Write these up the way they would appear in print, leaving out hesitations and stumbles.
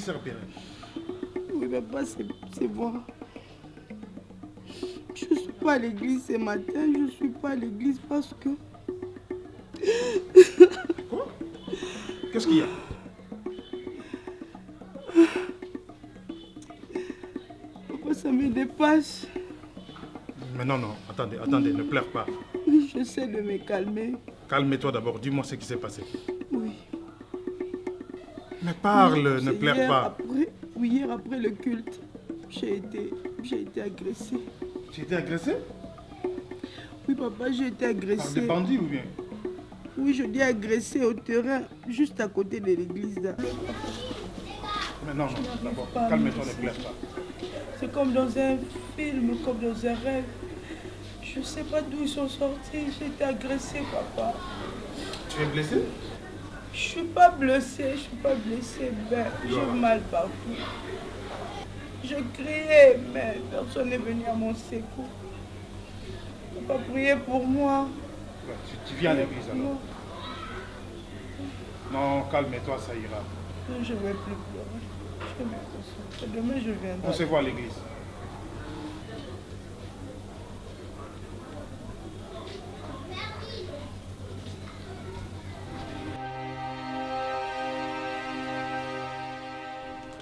s'est repéré. Oui, papa, c'est bon. Je ne suis pas à l'église ce matin. Je ne suis pas à l'église parce que... Quoi? Qu'est-ce qu'il y a? Papa, ça me dépasse. Mais non, attendez, ne pleure pas. J'essaie de me calmer. Calme-toi d'abord, dis-moi ce qui s'est passé. Oui. Mais parle, ne pleure pas. Hier après le culte, j'ai été agressée. Tu as été agressée? Oui, papa, j'ai été agressée. Par des bandits ou bien? Oui, je dis agressée au terrain, juste à côté de l'église. Mais non, d'abord, calme-toi, ne pleure pas. C'est comme dans un film, comme dans un rêve. Je ne sais pas d'où ils sont sortis. J'ai été agressée, papa. Tu es blessée? Je ne suis pas blessée, mais j'ai mal partout. Je criais, mais personne n'est venu à mon secours. Papa, priez pour moi. Ouais, tu viens à l'église alors? Non, calme-toi, ça ira. Non, je ne vais plus pleurer. Je vais me concentrer. Demain, je viendrai. On se voit à l'église.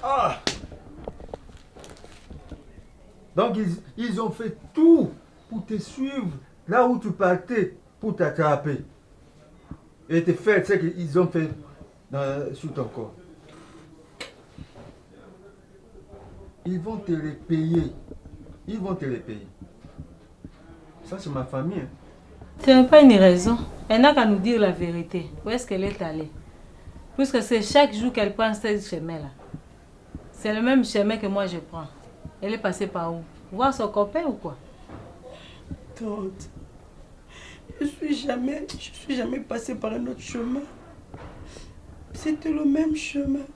Ah! Donc ils ont fait tout pour te suivre là où tu partais pour t'attraper. Et te faire ce qu'ils ont fait sur ton corps. Ils vont te les payer. Ils vont te les payer. Ça, c'est ma famille. Hein. Ce n'est pas une raison. Elle n'a qu'à nous dire la vérité. Où est-ce qu'elle est allée? Puisque c'est chaque jour qu'elle prend ce chemin-là. C'est le même chemin que moi je prends. Elle est passée par où? Voir son copain ou quoi? Tante, je suis jamais passée par un autre chemin. C'était le même chemin.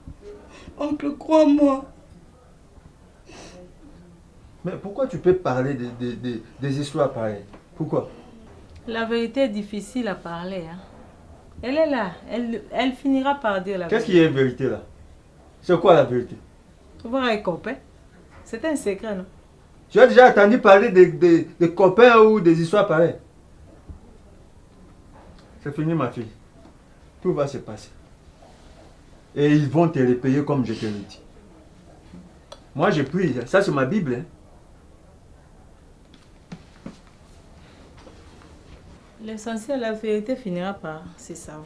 Oncle, crois-moi. Mais pourquoi tu peux parler des histoires pareilles? Pourquoi? La vérité est difficile à parler. Hein. Elle est là. Elle finira par dire la vérité. Qu'est-ce qui est vérité là? C'est quoi la vérité? Voir un copain. C'est un secret, non? Tu as déjà entendu parler des copains ou des histoires pareilles? C'est fini ma fille. Tout va se passer. Et ils vont te les payer comme je te l'ai dit. Moi j'ai pris, ça c'est ma Bible. Hein. L'essentiel, la vérité finira par se savoir.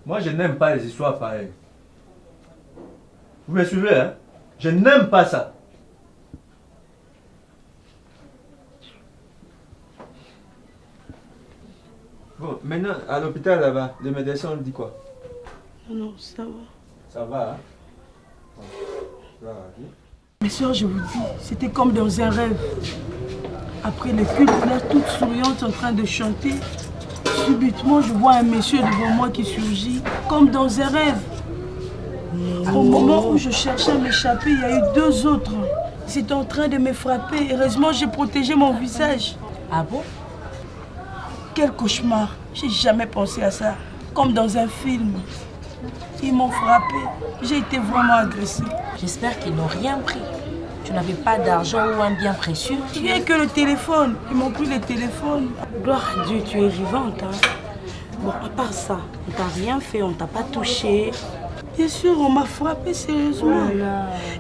Moi je n'aime pas les histoires pareilles. Vous me suivez, hein? Je n'aime pas ça. Bon, maintenant, à l'hôpital là-bas, les médecins ont dit quoi? Non, ça va. Ça va, hein? Bon, ça va, ok. Mes soeurs, je vous dis, c'était comme dans un rêve. Après le culte, là, toute souriante en train de chanter, subitement, je vois un monsieur devant moi qui surgit, comme dans un rêve. Au moment où je cherchais à m'échapper, il y a eu deux autres. Ils étaient en train de me frapper. Heureusement, j'ai protégé mon visage. Ah bon? Quel cauchemar. J'ai jamais pensé à ça. Comme dans un film. Ils m'ont frappé. J'ai été vraiment agressée. J'espère qu'ils n'ont rien pris. Tu n'avais pas d'argent ou un bien précieux? Rien que le téléphone. Ils m'ont pris le téléphone. Gloire à Dieu, tu es vivante. Hein? Bon, à part ça, on t'a rien fait, on t'a pas touché. Bien sûr, on m'a frappé sérieusement.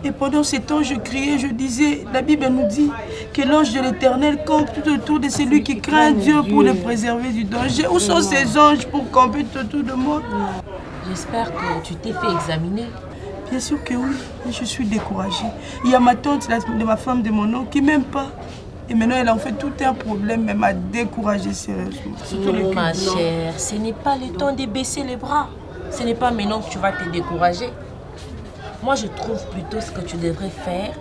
Et pendant ce temps, je criais, je disais, la Bible nous dit que l'ange de l'Éternel campe tout autour de celui qui craint Dieu pour le préserver du danger. Où sont ces anges pour camper tout autour de moi? J'espère que tu t'es fait examiner. Bien sûr que oui, mais je suis découragée. Il y a ma tante, de ma femme de mon oncle, qui m'aime pas. Et maintenant, elle en fait tout un problème, elle m'a découragée sérieusement. Non, ma chère, ce n'est pas le temps de baisser les bras. Ce n'est pas maintenant que tu vas te décourager. Moi, je trouve plutôt ce que tu devrais faire,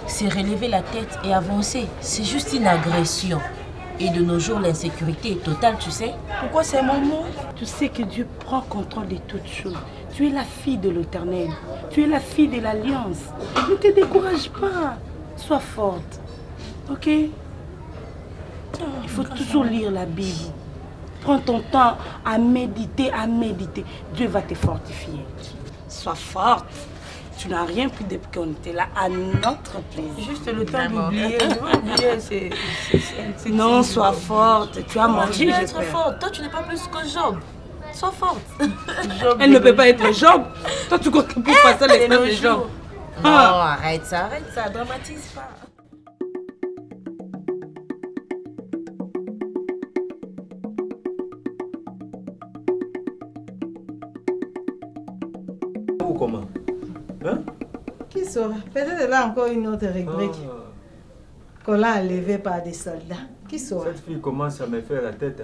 c'est relever la tête et avancer. C'est juste une agression. Et de nos jours, l'insécurité est totale, tu sais. Pourquoi c'est mon mot? Tu sais que Dieu prend contrôle de toutes choses. Tu es la fille de l'Éternel. Tu es la fille de l'Alliance. Ne te décourage pas. Sois forte. Ok? Il faut toujours lire la Bible. Prends ton temps à méditer, à méditer. Dieu va te fortifier. Sois forte. Tu n'as rien pris depuis qu'on était là à notre plaisir. Juste le temps d'oublier. Non, sois forte. Tu as mangé, Tu dois être j'espère. forte. Toi, tu n'es pas plus que Job. Sois forte. Elle ne peut pas être Job. Toi, tu comptes pour passer l'espèce de Job. Non, arrête ça, dramatise pas. Ou comment? Hein? Qui saura? Peut-être là encore une autre rubrique qu'on l'a enlevée par des soldats. Qui saura? Cette fille commence à me faire la tête.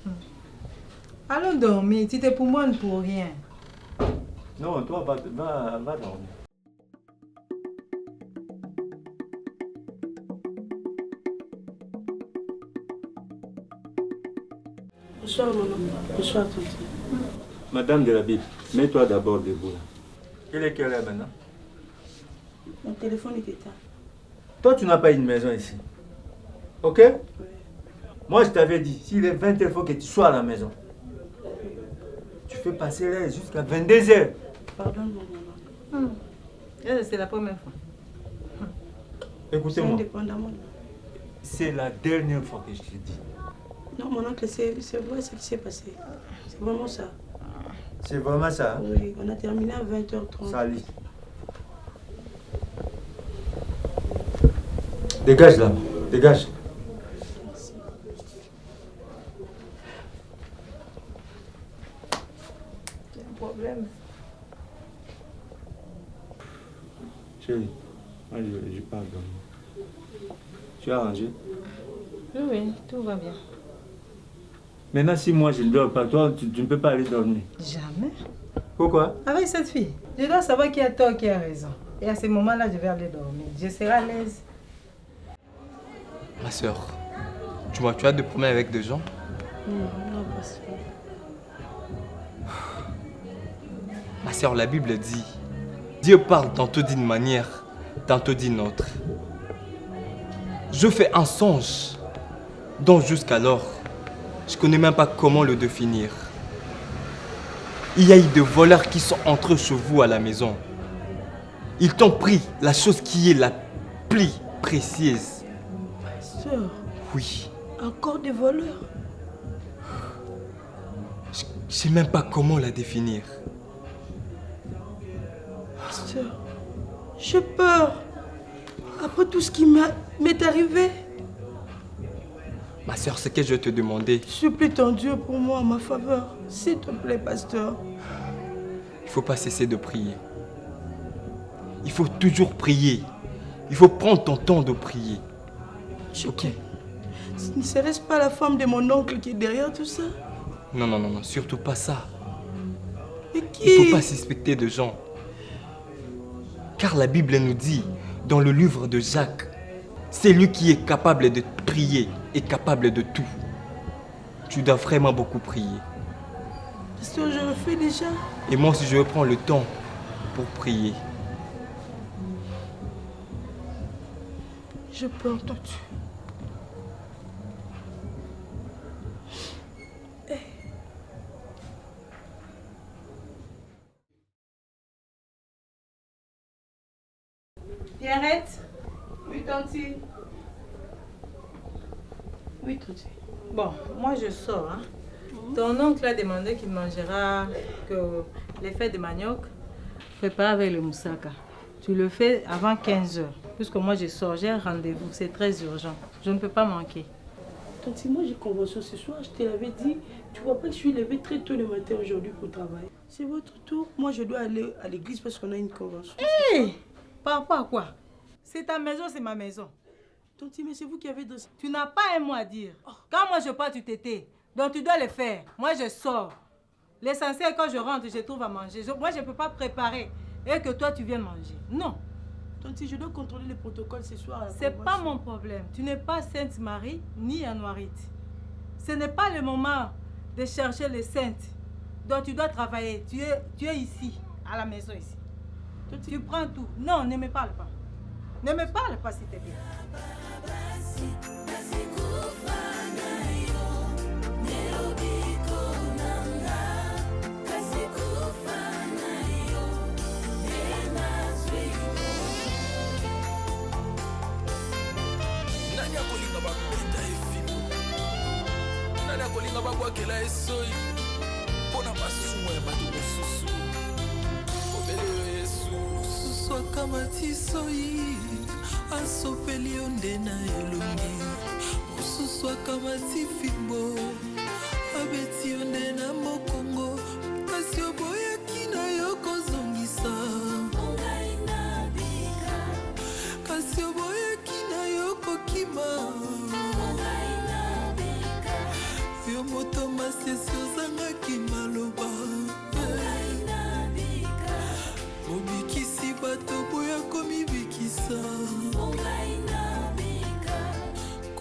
Hein? Allons dormir, tu te poumonnes pour rien. Non, toi, va dormir. Bonsoir, maman. Bonsoir, tonton. Madame de la Bible, mets-toi d'abord debout. Quelle heure maintenant? Mon téléphone est éteint. Toi, tu n'as pas une maison ici. Ok? Moi, je t'avais dit, s'il est 20h, il faut que tu sois à la maison. Tu fais passer là jusqu'à 22h. Pardonne-moi, maman. C'est la première fois. C'est Écoutez-moi, indépendamment. c'est la dernière fois que je te dis. Non, mon oncle, c'est vrai ce qui s'est passé. C'est vraiment ça. C'est vraiment ça, hein? Oui, on a terminé à 20h30. Sali. Dégage là, dégage. C'est un problème. Chérie, moi je pars dormir. Tu as rangé? Oui, tout va bien. Maintenant, si moi je ne dors pas, toi, tu ne peux pas aller dormir. Jamais. Pourquoi? Avec cette fille, je dois savoir qui a tort, qui a raison. Et à ce moment-là, je vais aller dormir. Je serai à l'aise. Ma soeur, tu as des problèmes avec des gens? Non, pas sûr. Ma soeur, la Bible dit, Dieu parle tantôt d'une manière, tantôt d'une autre. Je fais un songe, dont jusqu'alors, je ne connais même pas comment le définir. Il y a eu des voleurs qui sont entrés chez vous à la maison. Ils t'ont pris la chose qui est la plus précieuse. Sœur, Oui, encore des voleurs. je ne sais même pas comment la définir. Sœur, j'ai peur. Après tout ce qui m'est arrivé, Ma soeur, ce que je vais te demander, supplie ton Dieu pour moi en ma faveur. S'il te plaît, pasteur. il ne faut pas cesser de prier. Il faut toujours prier. Il faut prendre ton temps de prier. Ok? Ne serait-ce pas la femme de mon oncle qui est derrière tout ça? Non, non, non, non, surtout pas ça. Mais Il ne qui? faut pas suspecter de gens. Car la Bible nous dit, dans le livre de Jacques, c'est lui qui est capable de prier et capable de tout. Tu dois vraiment beaucoup prier. Pasteur, je le fais déjà. Et moi aussi, je vais prendre le temps pour prier. Je peux entendre. Pierrette? Oui, tanti. Oui, tanti. Bon, moi je sors. Hein. Ton oncle a demandé qu'il mangera que les fêtes de manioc préparées avec le moussaka. Tu le fais avant 15h. Puisque moi je sors, j'ai un rendez-vous, c'est très urgent. Je ne peux pas manquer. Tanti, moi j'ai convention ce soir, je te l'avais dit. Tu vois pas que je suis levée très tôt le matin aujourd'hui pour travailler. C'est votre tour. Moi je dois aller à l'église parce qu'on a une convention. Hé! Par rapport à quoi? C'est ta maison, c'est ma maison. Tanti, mais c'est vous qui avez dressé. Tu n'as pas un mot à dire. Quand moi je pars, tu t'étais. Donc tu dois le faire. Moi je sors. L'essentiel, quand je rentre, je trouve à manger. Moi je ne peux pas préparer et que toi tu viennes manger. Non. Tanti, je dois contrôler les protocoles ce soir. à la C'est pas convention. mon problème. Tu n'es pas Sainte Marie ni Anouarite. Ce n'est pas le moment de chercher les saintes. Donc tu dois travailler. Tu es ici, à la maison ici. Tu prends tout. Non, ne me parle pas. Ne me parle pas s'il te plaît. Kasi kufanya nani akolinga babeta efimbo nani akolinga babwakela esoi mpona masumu ya bato mosusu obele yo yesu mosusu akamati soi asopeli yo nde na elongi mosusu akamati fimbo abeti yo nde na mokongo kasi oboyaki na yo kozongisa kasi oboyaki na yo kokima yo moto masesi ozangaki maloba obikisi bato boya komibikisa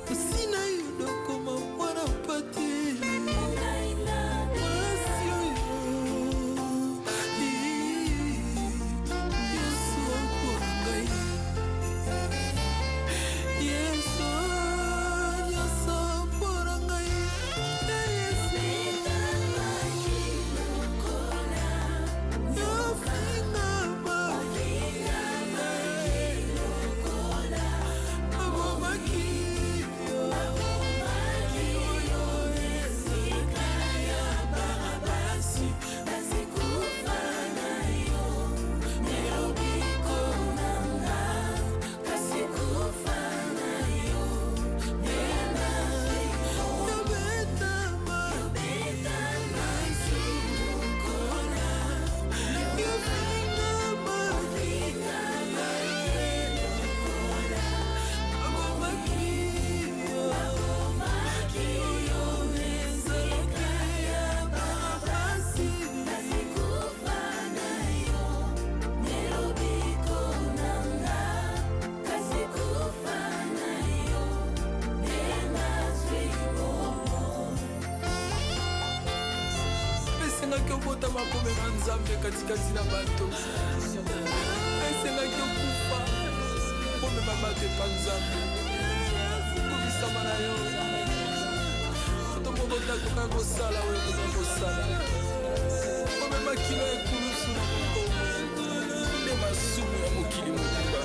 kosi na yo dokoma mwana pate masi oyo yesu ampona ngai yesu nyonso mpona ngai esengaki obotama komema nzambe katikati na bato esengaki okufa komema bato epa nzambe komisama na yo moto moko takoka kosala oyo koza kosala komema kilo ekulusu na mokongo nde masumu ya mokili mobimba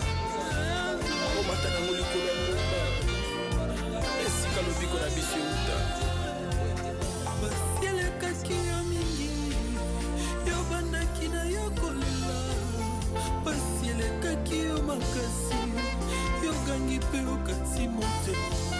komata nango likolo ya ngomba esika lobiko na biso euta basielekaki yo mingi yo bandaki na yo kolela basielekaki yo makasi yo gangi mpe okati motema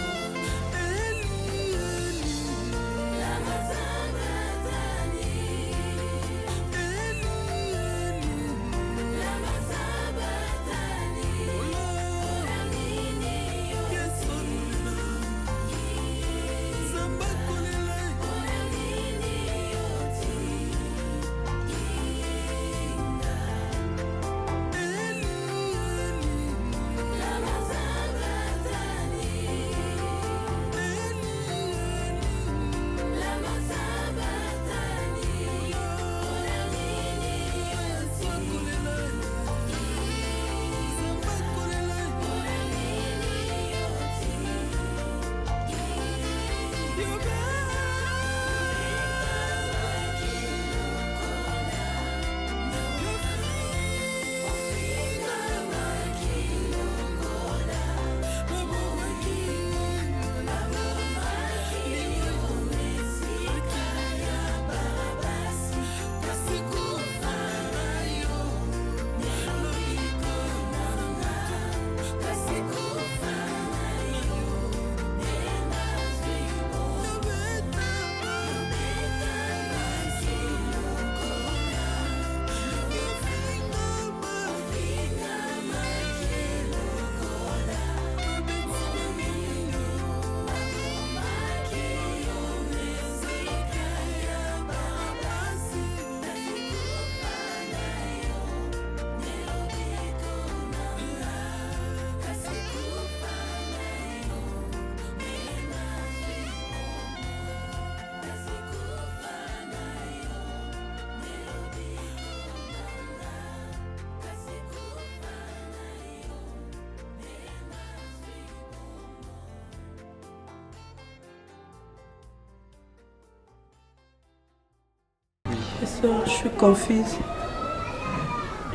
Sœur, je suis confuse.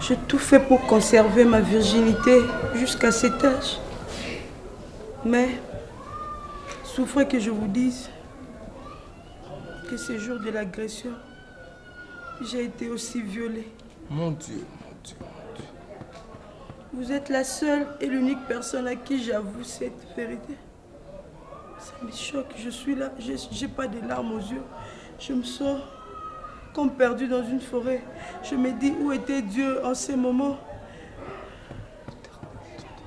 J'ai tout fait pour conserver ma virginité jusqu'à cet âge. Mais, souffrez que je vous dise que ce jour de l'agression, j'ai été aussi violée. Mon Dieu, mon Dieu, mon Dieu. Vous êtes la seule et l'unique personne à qui j'avoue cette vérité. Ça me choque, je suis là, j'ai pas de larmes aux yeux. Je me sens comme perdue dans une forêt. Je me dis où était Dieu en ces moments.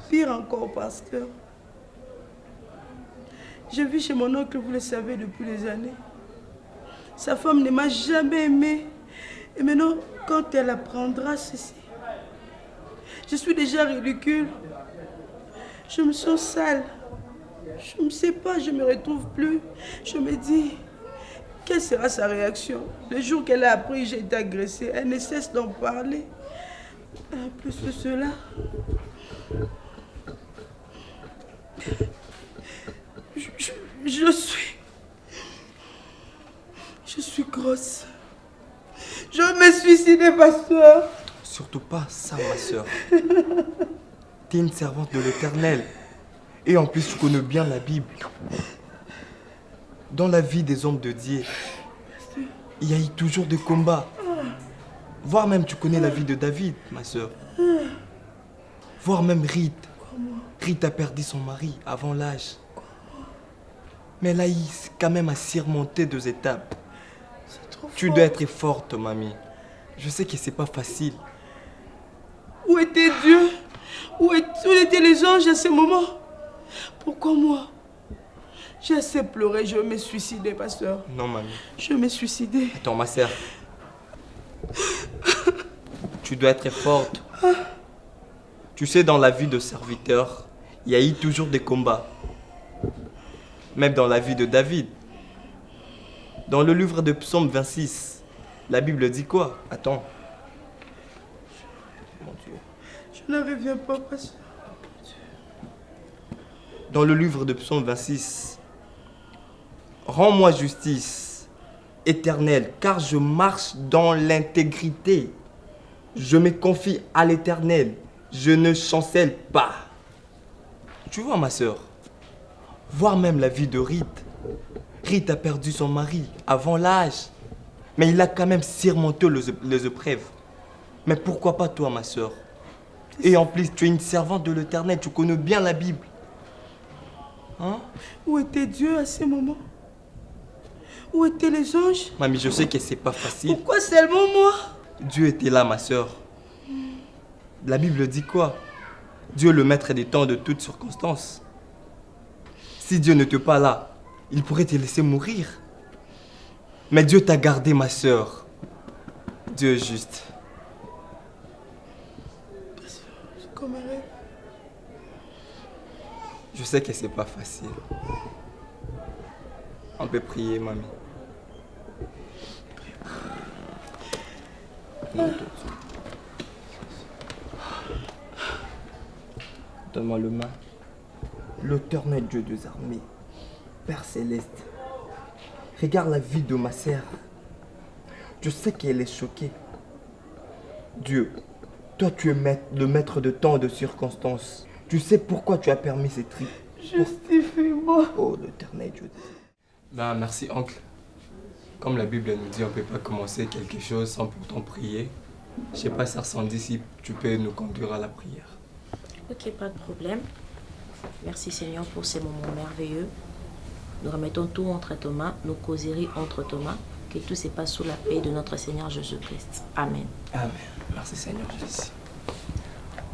Pire encore, pasteur. Je vis chez mon oncle, vous le savez, depuis des années. Sa femme ne m'a jamais aimée. Et maintenant, quand elle apprendra ceci, je suis déjà ridicule. Je me sens sale. Je ne sais pas, je ne me retrouve plus. Je me dis, quelle sera sa réaction? Le jour qu'elle a appris que j'ai été agressée, elle ne cesse d'en parler. En plus de cela, je suis grosse. Je vais me suicider, pasteur. Surtout pas ça, ma soeur. Tu es une servante de l'Éternel. Et en plus, tu connais bien la Bible. Dans la vie des hommes de Dieu, il y a eu toujours des combats. Voire même, tu connais la vie de David, ma soeur. Voire même Rite. Rite a perdu son mari avant l'âge. Mais là, il quand même a surmonté 2 étapes. Tu dois être forte, mamie. Je sais que c'est pas facile. Où était Dieu? Où étaient les anges à ce moment? Pourquoi moi? J'ai assez pleuré, je vais me suicider, pasteur. Non, mamie. Je vais me suicider. Attends, ma soeur. Tu dois être forte. Tu sais, dans la vie de serviteur, il y a eu toujours des combats. Même dans la vie de David. Dans le livre de Psaume 26, la Bible dit quoi? Attends. Mon Dieu. Je ne reviens pas, pasteur. Dans le livre de Psaume 26, rends-moi justice, Éternel, car je marche dans l'intégrité. Je me confie à l'Éternel, je ne chancelle pas. Tu vois, ma soeur, voir même la vie de Rite. Rite a perdu son mari avant l'âge, mais il a quand même surmonté les épreuves. Mais pourquoi pas toi, ma soeur? Et en plus, tu es une servante de l'Éternel, tu connais bien la Bible. Hein? Où était Dieu à ces moments? Où étaient les anges? Mamie, je sais que c'est pas facile. Pourquoi seulement moi? Dieu était là, ma soeur. La Bible dit quoi? Dieu est le maître des temps de toutes circonstances. Si Dieu n'était pas là, il pourrait te laisser mourir. Mais Dieu t'a gardé, ma soeur. Dieu est juste. C'est comme un rêve. Je sais que c'est pas facile. On peut prier, mamie. Donne-moi le main. L'Éternel Dieu des armées, Père céleste, regarde la vie de ma sœur. Je sais qu'elle est choquée. Dieu, toi tu es le maître de temps et de circonstances. Tu sais pourquoi tu as permis ces trucs. Justifie-moi. Oh, l'Éternel Dieu. Ben, merci, oncle. Comme la Bible nous dit, on ne peut pas commencer quelque chose sans pourtant prier. Je ne sais pas, ça ressemble si tu peux nous conduire à la prière. Ok, pas de problème. Merci Seigneur pour ces moments merveilleux. Nous remettons tout entre tes mains, nos causeries entre tes mains. Que tout se passe sous la paix de notre Seigneur Jésus-Christ. Amen. Amen. Merci Seigneur Jésus.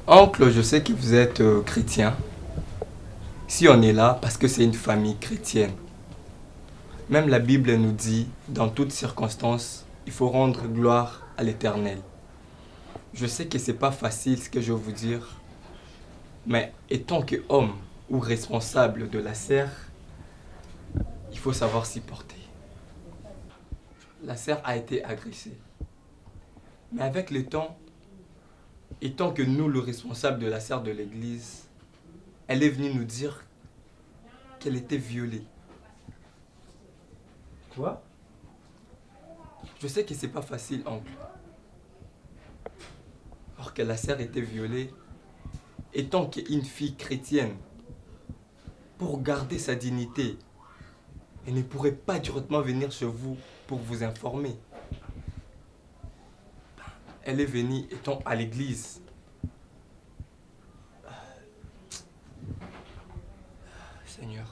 Oncle, je sais que vous êtes chrétien. Si on est là, parce que c'est une famille chrétienne. Même la Bible nous dit, dans toutes circonstances, il faut rendre gloire à l'Éternel. Je sais que c'est pas facile ce que je vais vous dire, mais étant qu'homme ou responsable de la serre, il faut savoir s'y porter. La serre a été agressée. Mais avec le temps, étant que nous, le responsable de la serre de l'église, elle est venue nous dire qu'elle était violée. Quoi? Je sais que c'est pas facile, oncle. Alors que la sœur était violée, étant qu'une fille chrétienne, pour garder sa dignité. Elle ne pourrait pas directement venir chez vous pour vous informer. Elle est venue étant à l'église. Seigneur.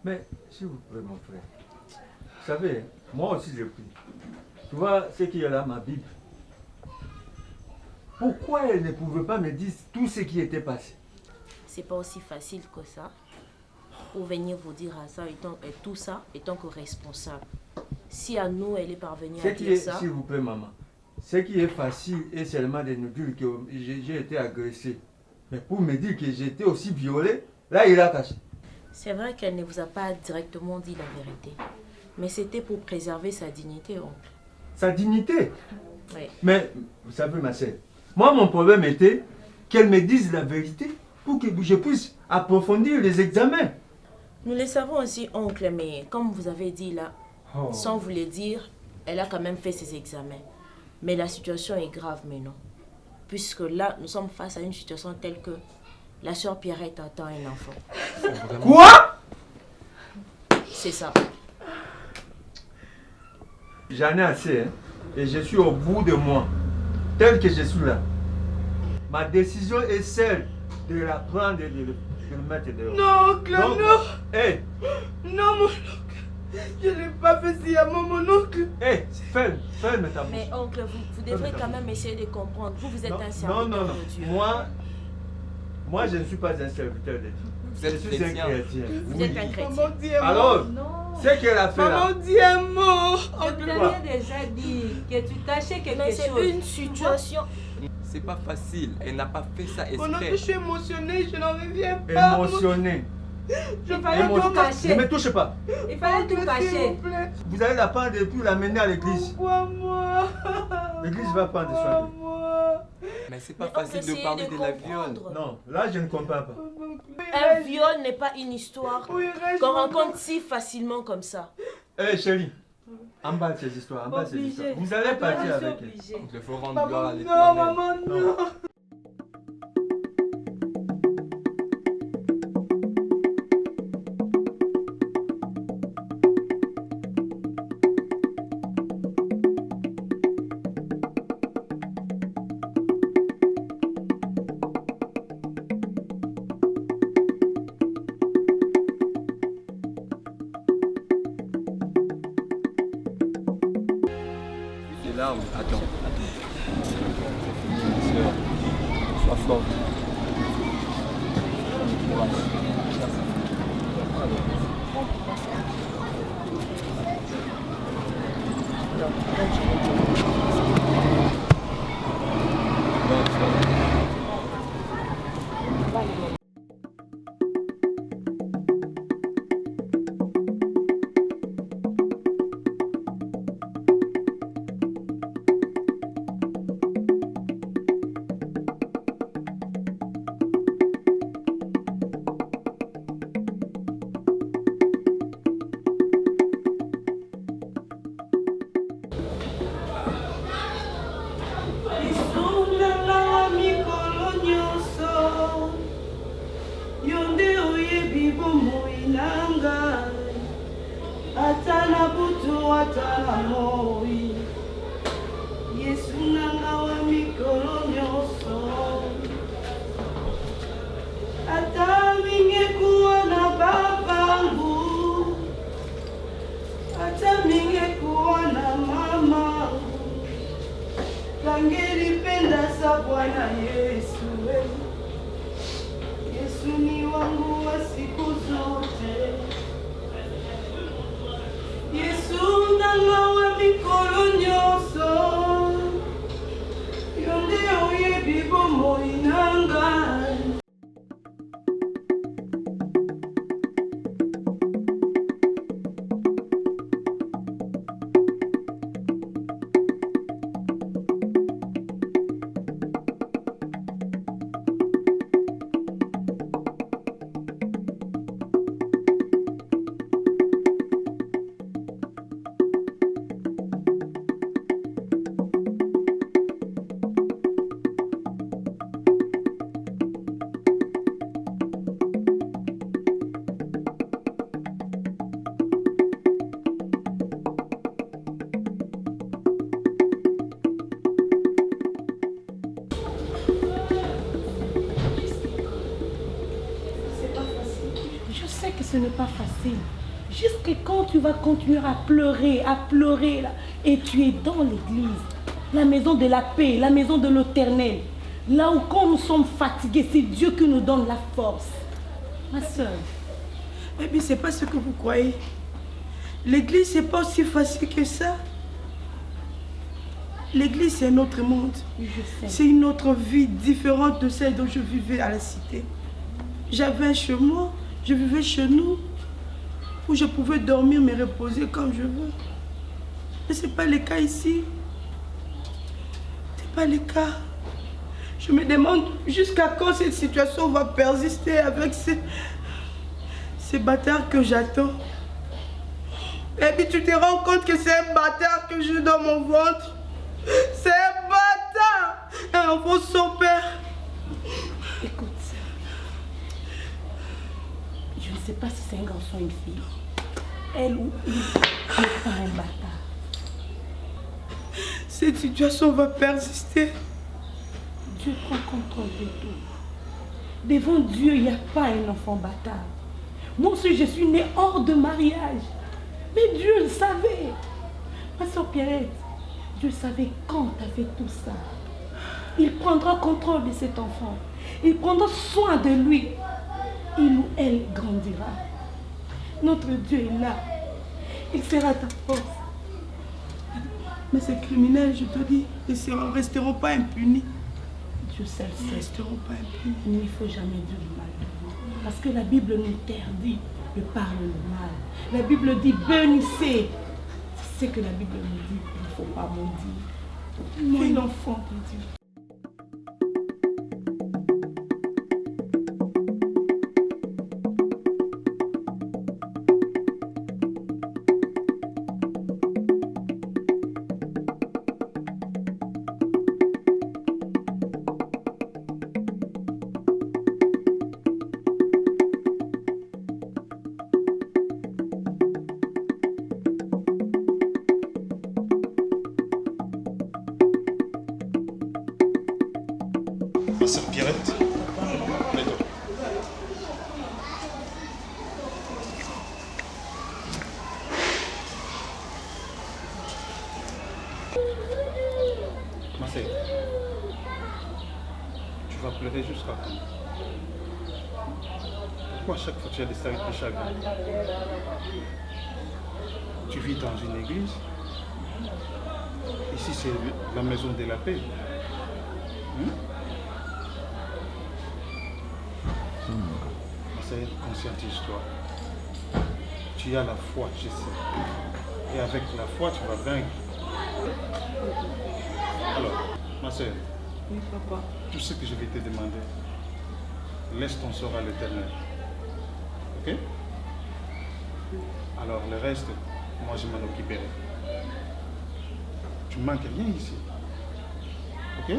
Mais, s'il vous plaît, mon frère, vous savez, moi aussi je prie. Tu vois ce qu'il y a là, ma Bible. Pourquoi elle ne pouvait pas me dire tout ce qui était passé? C'est pas aussi facile que ça. Pour venir vous dire à ça, et tout ça, étant que responsable. Si à nous, elle est parvenue à dire ça... S'il vous plaît, maman, ce qui est facile est seulement de nous dire que j'ai été agressé. Mais pour me dire que j'ai été aussi violé, là, il a caché. C'est vrai qu'elle ne vous a pas directement dit la vérité. Mais c'était pour préserver sa dignité, oncle. Sa dignité? Oui. Mais, vous savez, ma sœur, moi, mon problème était qu'elle me dise la vérité pour que je puisse approfondir les examens. Nous le savons aussi, oncle, mais comme vous avez dit là, sans vous le dire, elle a quand même fait ses examens. Mais la situation est grave maintenant. Puisque là, nous sommes face à une situation telle que la sœur Pierrette attend un enfant. Quoi? C'est ça. J'en ai assez, hein, et je suis au bout de moi, tel que je suis là. Ma décision est celle de la prendre et de le mettre dehors. Non, oncle, Donc, non. Hé, Non, mon oncle. Je n'ai pas fait si à mon oncle. hé, ferme ta bouche. Mais oncle, vous devrez quand même essayer de comprendre. Vous êtes un serviteur non. de Dieu. Moi, je ne suis pas un serviteur de Dieu. Vous Je êtes suis un chrétien. chrétien. Vous êtes un chrétien. Maman dit un mot. Alors, ce qu'elle a fait là. Maman dit un mot. Je t'avais déjà dit que tu cachais quelque Mais chose. c'est une situation... C'est pas facile. Elle n'a pas fait ça Mon oncle, je exprès. suis émotionnée, je n'en reviens pas. Émotionné. Il fallait tout Ne cacher. me touchez pas. Il fallait tout S'il cacher. vous plaît. Vous allez la prendre et puis l'amener à l'église. Pourquoi moi? L'église va prendre soin d'elle. Moi. Mais c'est pas Mais facile essayez de parler de la comprendre. viol. Non, là, je ne comprends pas. Un viol n'est pas une histoire Oui, reste, qu'on maman. rencontre si facilement comme ça. Hé, chérie, emballe ces histoires, emballe ces histoires. Vous allez partir avec elle. Donc il faut rendre gloire à Maman, non, l'éternel. maman, non. Tes larmes, attends. Sœur, sois forte. Yesu nanga wa mikolo que ce n'est pas facile. Jusqu'à quand tu vas continuer à pleurer là, et tu es dans l'église, la maison de la paix, la maison de l'Éternel. Là où quand nous sommes fatigués, c'est Dieu qui nous donne la force. Ma soeur, eh bien, c'est pas ce que vous croyez. L'église, c'est pas aussi facile que ça. L'église, c'est un autre monde. C'est une autre vie différente de celle dont je vivais à la cité. J'avais un chez moi, je vivais chez nous, où je pouvais dormir, me reposer comme je veux. Mais ce n'est pas le cas ici. Ce n'est pas le cas. Je me demande jusqu'à quand cette situation va persister avec ces bâtards que j'attends. Et puis tu te rends compte que c'est un bâtard que j'ai dans mon ventre. C'est un bâtard. Un enfant sans père. Écoute, je ne sais pas si c'est un garçon ou une fille. Elle ou il n'est pas un bâtard. Cette situation va persister. Dieu prend contrôle de tout. Devant Dieu, il n'y a pas un enfant bâtard. Moi aussi, je suis née hors de mariage. Mais Dieu le savait. Ma soeur Pierrette, Dieu savait quand tu as fait tout ça. Il prendra contrôle de cet enfant. Il prendra soin de lui. Il ou elle grandira. Notre Dieu est là. Il sera ta force. Mais ces criminels, je te dis, ils ne resteront pas impunis. Dieu seul sait. Ils ne resteront pas impunis. Il ne faut jamais dire le mal. Parce que la Bible nous interdit de parler le mal. La Bible dit bénissez. C'est ce que la Bible nous dit. Il ne faut pas maudire. Moi, un enfant de Dieu. Ma sœur Pierrette, mets-toi. Ma sœur, tu vas pleurer jusqu'à quand? Pourquoi à chaque fois tu as des stades de chagrin? Tu vis dans une église. Ici c'est la maison de la paix. Conscientise-toi. Tu as la foi, je sais. Et avec la foi, tu vas vaincre. Alors, ma soeur, Oui, papa. tout ce que je vais te demander, laisse ton sort à l'Éternel. Ok? Alors, le reste, moi, je m'en occuperai. Tu ne manques rien ici. Ok?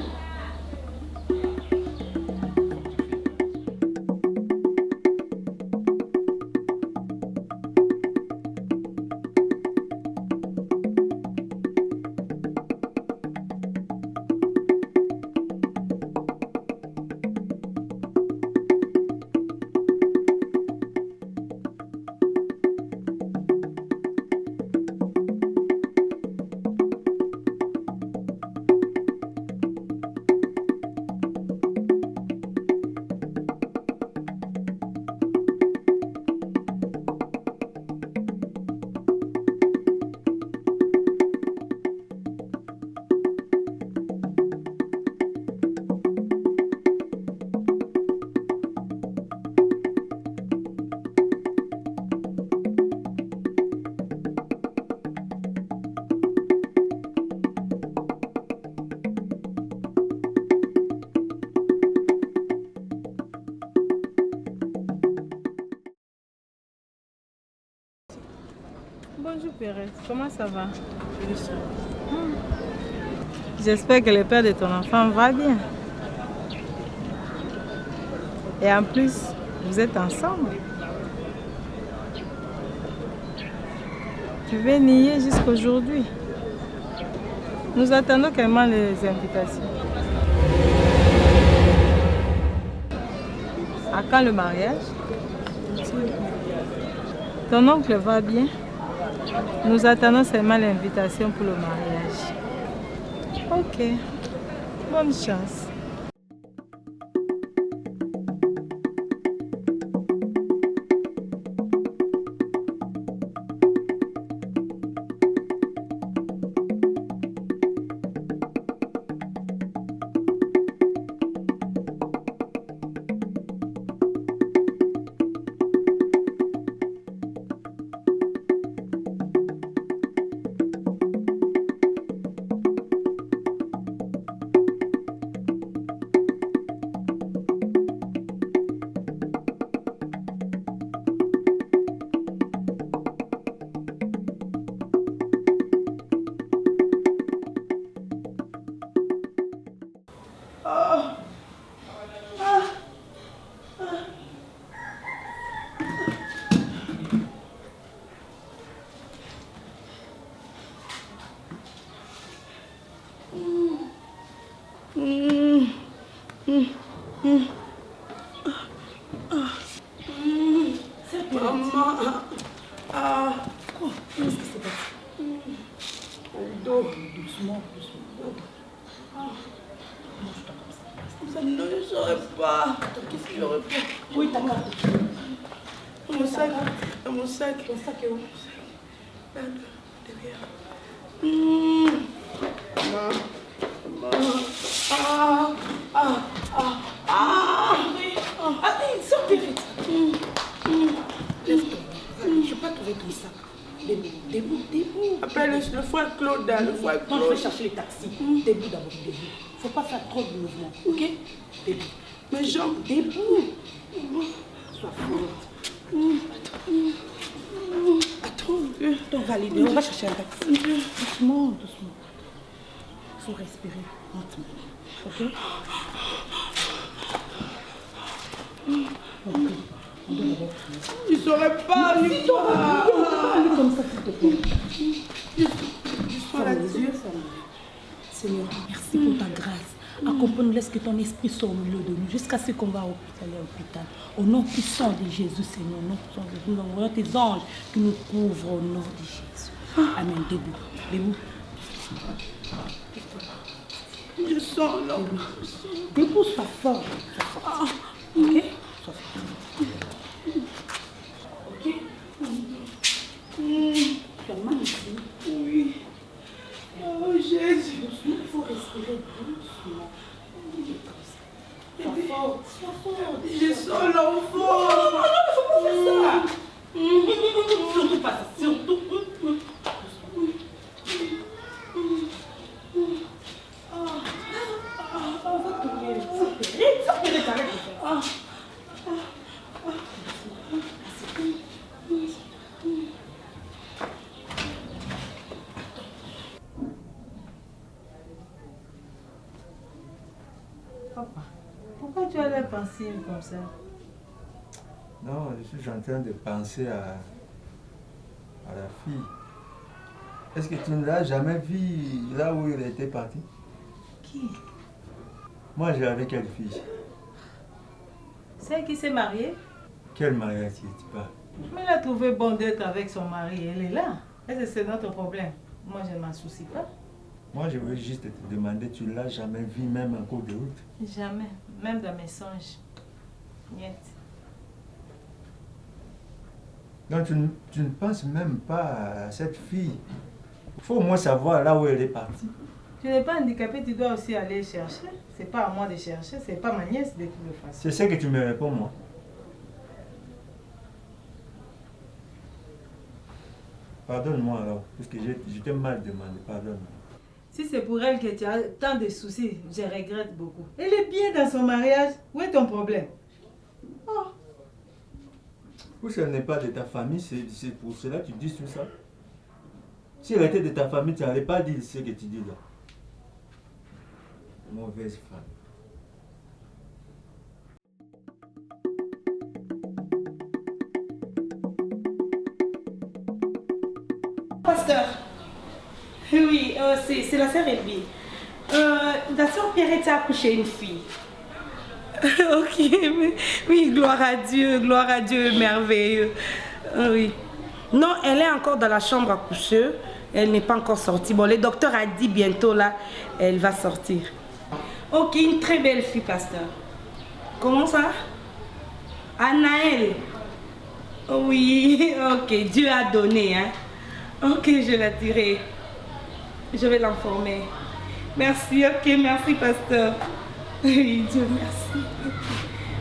Bonjour Pérez, comment ça va? J'espère que le père de ton enfant va bien. Et en plus, vous êtes ensemble. Tu veux nier jusqu'aujourd'hui. Nous attendons carrément les invitations. À quand le mariage? Ton oncle va bien. Nous attendons seulement l'invitation pour le mariage. Ok. Bonne chance. Le frère Claude, le frère Claude. Non, je vais chercher les taxis. Debout d'abord, debout. Faut pas faire trop de mouvement, ok? Debout. Mes jambes. Debout. Sois forte. Attends, on va aller dehors. On va chercher un taxi. Doucement, doucement. Faut respirer lentement, ok? Tu ne saurais pas, Nicolas. Allez comme ça, s'il te plaît. Ferme les yeux, ferme les yeux. Seigneur, merci pour ta grâce. Accompagne-nous, laisse que ton esprit soit au milieu de nous jusqu'à ce qu'on va à l'hôpital. Au nom puissant de Jésus, Seigneur, au nom puissant de Jésus, nous envoyons tes anges qui nous couvrent au nom de Jésus. Amen. Debout. Debout. Je sens l'homme. Debout, sois fort. Ok? Sois fort. Ok? Tu as mal ici? Oui. Oh Jésus. Doucement, il faut respirer doucement. Sois forte, sois forte. Je sens l'enfant. Non, il faut pas faire ça. Surtout pas ça, surtout. On va tourner. Ça peut être arrête de faire ça. Papa, pourquoi tu as l'air pensive comme ça? Non, je suis en train de penser à la fille. Est-ce que tu ne l'as jamais vu là où il était parti? Qui? Moi, j'avais quelle fille? Celle qui s'est mariée? Quel mariage tu parles? Mais elle a trouvé bon d'être avec son mari. Elle est là. Et c'est notre problème. Moi, je ne m'en soucie pas. Moi, je veux juste te demander, tu ne l'as jamais vu même en cours de route? Jamais. Même dans mes songes. Niet. Donc, tu ne penses même pas à cette fille. Il faut au moins savoir là où elle est partie. Tu n'es pas handicapé, tu dois aussi aller chercher. C'est pas à moi de chercher, c'est pas ma nièce de toute façon. C'est ce que tu me réponds, moi. Pardonne-moi alors, parce que je t'ai mal demandé, pardonne-moi. Si c'est pour elle que tu as tant de soucis, je regrette beaucoup. Elle est bien dans son mariage. Où est ton problème? Oh. Puisqu'elle n'est pas de ta famille, c'est pour cela que tu dis tout ça. Si elle était de ta famille, tu n'allais pas dire ce que tu dis là. Mauvaise femme. Pasteur. Oui, c'est la sœur Elvie. La sœur Pierrette a accouché une fille. Ok, mais, oui, gloire à Dieu, merveilleux. Oui. Non, elle est encore dans la chambre à coucher. Elle n'est pas encore sortie. Bon, le docteur a dit bientôt là, elle va sortir. Ok, une très belle fille, pasteur. Comment ça? Anaël. Oui, ok, Dieu a donné, hein. Ok, je vais tirer. Je vais l'informer. Merci, ok, merci, pasteur. Oui, Dieu, merci.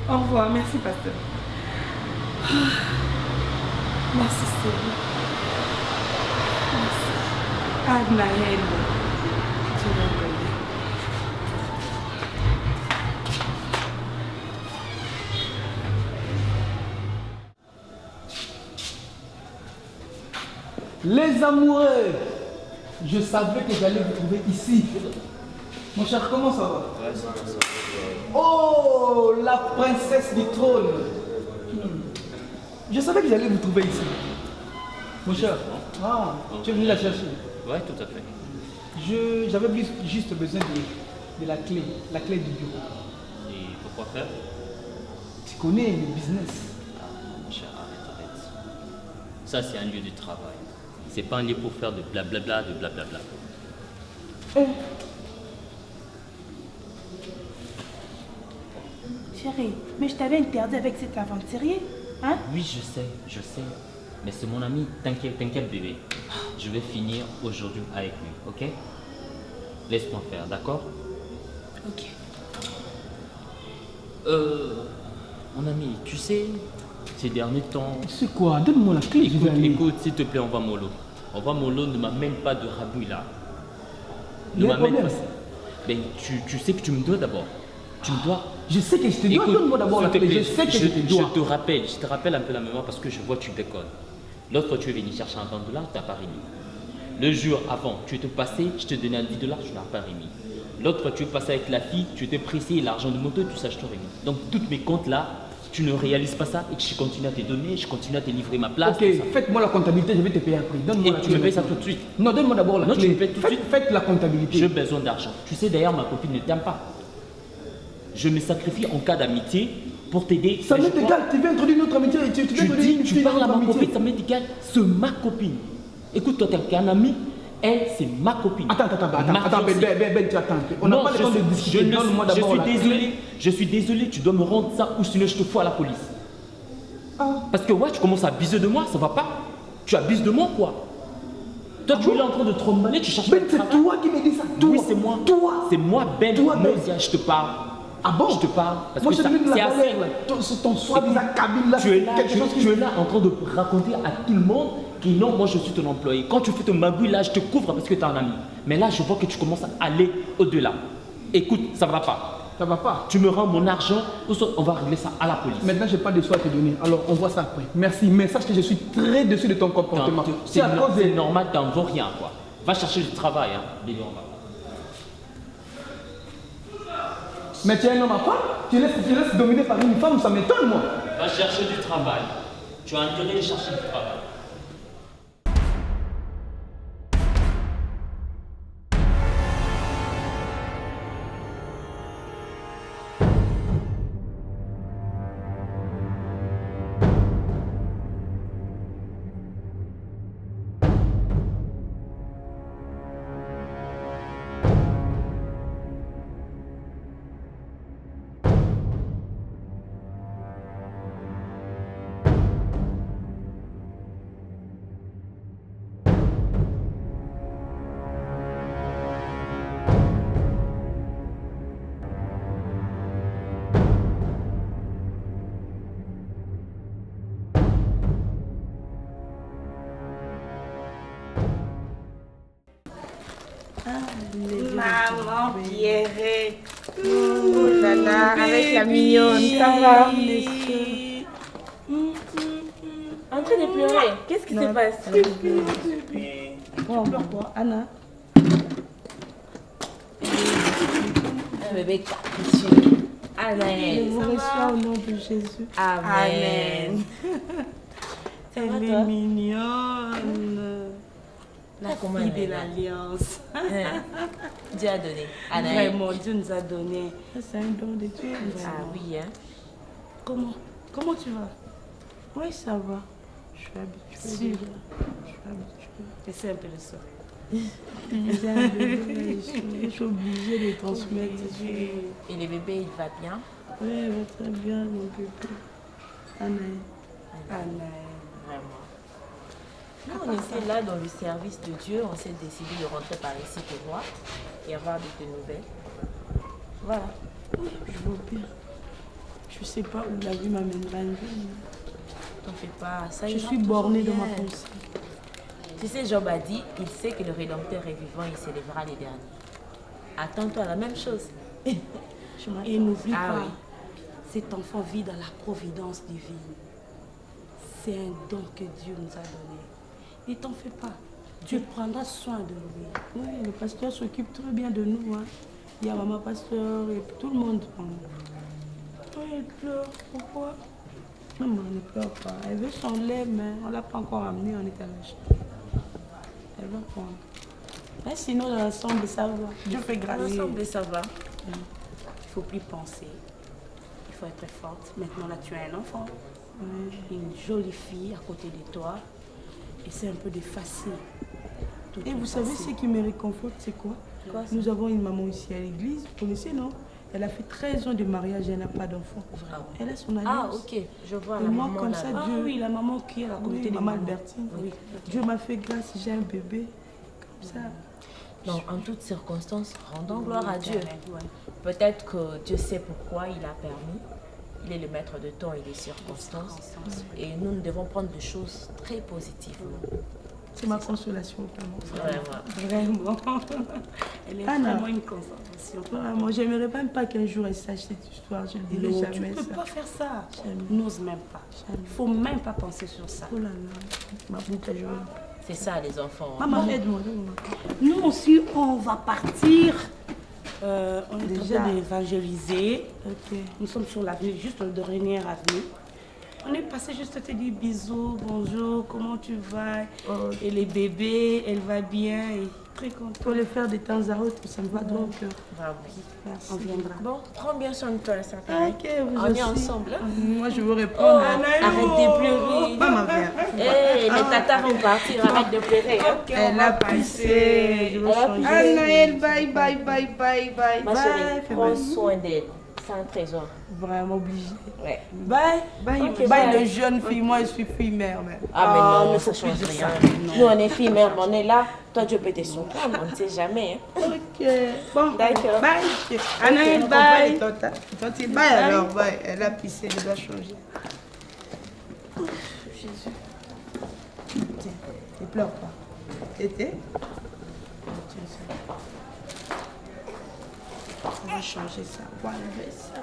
Au revoir, merci, pasteur. Merci, Seigneur. Merci. Anaël. Dieu l'a donné. Les amoureux, je savais que j'allais vous trouver ici. Mon cher, comment ça va? Ouais, ça va. Oh, la princesse du trône. Je savais que j'allais vous trouver ici. Mon cher, tu es venu la chercher? Ouais, tout à fait. J'avais juste besoin de la clé du bureau. Et pourquoi faire? Tu connais le business. Mon cher, arrête. Ça, c'est un lieu de travail. C'est pas un lieu pour faire de blablabla, de blablabla. Chérie, mais je t'avais interdit avec cet aventurier, hein? Oui, je sais. Mais c'est mon ami, t'inquiète bébé. Je vais finir aujourd'hui avec lui, ok? Laisse-moi faire, d'accord? Ok. Mon ami, tu sais, ces derniers temps... C'est quoi? Donne-moi la clé. Écoute, s'il te plaît, on va mollo. Ne m'amène pas de rabouille là. Il y a un problème. Ben, tu sais que tu me dois d'abord. Tu me dois. Je sais que je te dois. Donne-moi d'abord la clé. Je sais que je te dois. Je te rappelle un peu la mémoire parce que je vois que tu déconnes. L'autre fois, tu es venu chercher un $20, tu n'as pas remis. Le jour avant, tu étais passé, je te donnais un $10, tu n'as pas remis. L'autre fois, tu es passé avec la fille, tu étais pressé, l'argent de moto, tout ça, je te remis. Donc, toutes mes comptes là, tu ne réalises pas ça et que je continue à te donner, je continue à te livrer ma place. Ok, faites-moi la comptabilité, je vais te payer après. Donne-moi la clé. Tu me payes ça tout de suite. Non, donne-moi d'abord la clé. Non, tu me payes tout de suite. Faites la comptabilité. J'ai besoin d'argent. Tu sais d'ailleurs, ma copine ne t'aime pas. Je me sacrifie en cas d'amitié pour t'aider. Ça m'est égal, tu veux introduire notre amitié. Tu parles à ma copine, ça m'est égal. C'est ma copine. Écoute, toi, t'es un ami. Elle, c'est ma copine. Attends, Ben, tu attends. On n'a pas le temps de discuter. Donne-moi d'abord la clé. Je suis désolé, tu dois me rendre ça ou sinon je te fous à la police. Parce que ouais, tu commences à abuser de moi, ça va pas. Tu abuses de moi quoi. Toi, tu es là en train de te remballer, tu cherches. Ben, c'est toi qui me dis ça. Oui, c'est moi. Toi. C'est moi, Ben. Toi, Ben. Je te parle. Ah bon? Je te parle. Parce moi, que je te dis de la assez. galère là. Ton soi-disant cabine là. Tu es là en train de raconter à tout le monde que non, moi je suis ton employé. Quand tu fais ton magouille là, je te couvre parce que tu es un ami. Mais là, je vois que tu commences à aller au-delà. Écoute, ça va pas. Ça va pas. Tu me rends mon argent ou soit on va régler ça à la police. Maintenant, j'ai pas de soi à te donner. Alors, on voit ça après. Merci. Mais sache que je suis très déçu de ton comportement. C'est normal, t'en vaux rien quoi. Va chercher du travail, hein. Bébé, on va. Mais tu es un homme à femme? Tu laisses dominer par une femme, ça m'étonne moi. Va chercher du travail. Tu as intérêt de chercher du travail. Maman Pierrette. Oh là là, avec la mignonne, ça va? En train de pleurer. Qu'est-ce qui se passe? Oh, pleure quoi, Anna? Un bébé capucine. Amen. Je vous reçois au nom de Jésus. Amen. Elle est mignonne. La fille de l'Alliance. Dieu a donné. Vraiment, Dieu nous a donné. C'est un don de Dieu. Ah oui, hein. Comment tu vas? Oui, ça va. Je suis habituée. Si. déjà. Je suis habituée. Essaie un peu le sol. J'ai un bébé, je suis obligée de les transmettre. Et le bébé, il va bien? Oui, elle va très bien, mon bébé. Anaël. Vraiment. Nous, on était là dans le service de Dieu. On s'est décidé de rentrer par ici te voir et avoir de tes nouvelles. Voilà. Je vois bien. Je sais pas où la vie m'amènera un jour. T'en fais pas. Ça Je ira suis toujours bornée dans bien. ma pensée. Tu sais, Job a dit, il sait que le Rédempteur est vivant, il s'élèvera les derniers. Attends-toi à la même chose. Et n'oublie Ah pas, oui. cet enfant vit dans la providence divine. C'est un don que Dieu nous a donné. Ne t'en fais pas. Dieu prendra soin de lui. Oui, le pasteur s'occupe très bien de nous. Hein. Il y a maman pasteur et tout le monde. Oui, elle pleure. Pourquoi? Maman ne pleure pas. Elle veut son lait, mais on ne l'a pas encore amené. On est à l'acheter. Elle va prendre. Mais sinon, dans l'ensemble, ça va. Dieu fait grâce. Ensemble, ça va. Il ne faut plus penser. Il faut être forte. Maintenant, là, tu as un enfant. Une jolie fille à côté de toi. Et c'est un peu de facile. Tout Et est vous savez facile. ce qui me réconforte, c'est quoi? Quoi, ça? Nous avons une maman ici à l'église. Vous connaissez, non? Elle a fait 13 ans de mariage et elle n'a pas d'enfant. Elle a son alliance. Ah, ok. Je vois Et la moi, maman comme là. ça, Ah Dieu... oui, la maman qui est à côté Oui, de maman maman. Albertine. Oui. Dieu m'a fait grâce, j'ai un bébé. Comme ça. Donc, en toutes circonstances, rendons gloire à Dieu. Ouais. Peut-être que Dieu sait pourquoi il a permis. Il est le maître de temps et des circonstances. Et nous, nous devons prendre des choses très positivement. C'est ma consolation, Vraiment. Vraiment. Elle est Anna. vraiment une consolation. Vraiment, j'aimerais même pas qu'un jour elle sache cette histoire. Je ne dirai Non, jamais tu ne peux ça. pas faire ça. Jamais. N'ose même pas. Il ne faut même pas penser sur ça. Oh là là, ma boucle est jolie. C'est ça, les enfants. Maman, aide-moi. Nous aussi, on va partir. On est Déjà. en train d'évangéliser. Ok. Nous sommes sur l'avenue, juste le dernier avenue. On est passé juste te dire bisous, bonjour, comment tu vas? Et les bébés, elle va bien. Et très Faut contente. le faire de temps à autre, ça me va droit au cœur. Bravo. Merci. On viendra. Bon, prends bien soin de toi, ça. Ok, vous On est aussi. ensemble. Hein? Moi, je veux répondre. Arrête de pleurer. Maman, viens. Hey, les tatas vont partir, arrête de pleurer. Hein? Elle a pissé. Je veux Elle a changer. pissé. Anaël, bye, bye, bye, bye, bye. Ma Bye, chérie, fais prends mal. soin d'elle. C'est un trésor. Vraiment obligé. Ouais. Bye, bye, Ok, bye, bye. le jeune fille. Moi, je suis fille mère. Mais... Ah, mais non, mais ça faut change plus de rien. ça. Nous, on est filles, mère, on est là. Toi, Dieu peut te surprendre, on ne sait jamais. Hein? Ok. Bon, D'accord. bye. Anaël, Ok, bye. Tati, bye alors, bye. Elle a pissé, elle doit changer. Jésus. Tiens, ne pleure pas. Tété. Tiens ça. On va changer ça. On va enlever ça.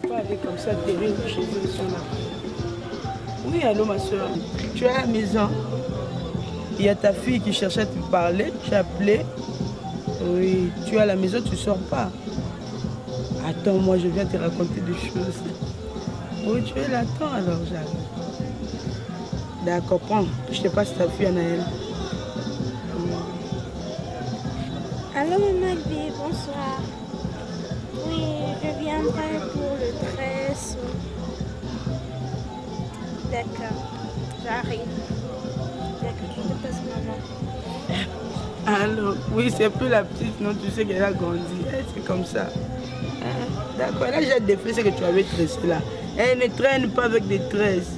Pas aller comme ça, terrible chez eux, sur la... Oui, allô ma soeur. Tu es à la maison. Il y a ta fille qui cherchait à te parler. Tu as appelé. Oui, tu es à la maison, tu ne sors pas. Attends, moi je viens te raconter des choses. Oui, tu es là, attends alors, j'arrive. D'accord, prends. Je te passe ta fille, Anaël. Allô Maman B, bonsoir. Oui, je viendrai pour le 13. D'accord, j'arrive. D'accord, je te passe maman. Alors, oui, c'est plus la petite, non, tu sais qu'elle a grandi. C'est comme ça. Hein? D'accord, là j'ai défait ce que tu avais tressé là. Elle ne traîne pas avec des tresses.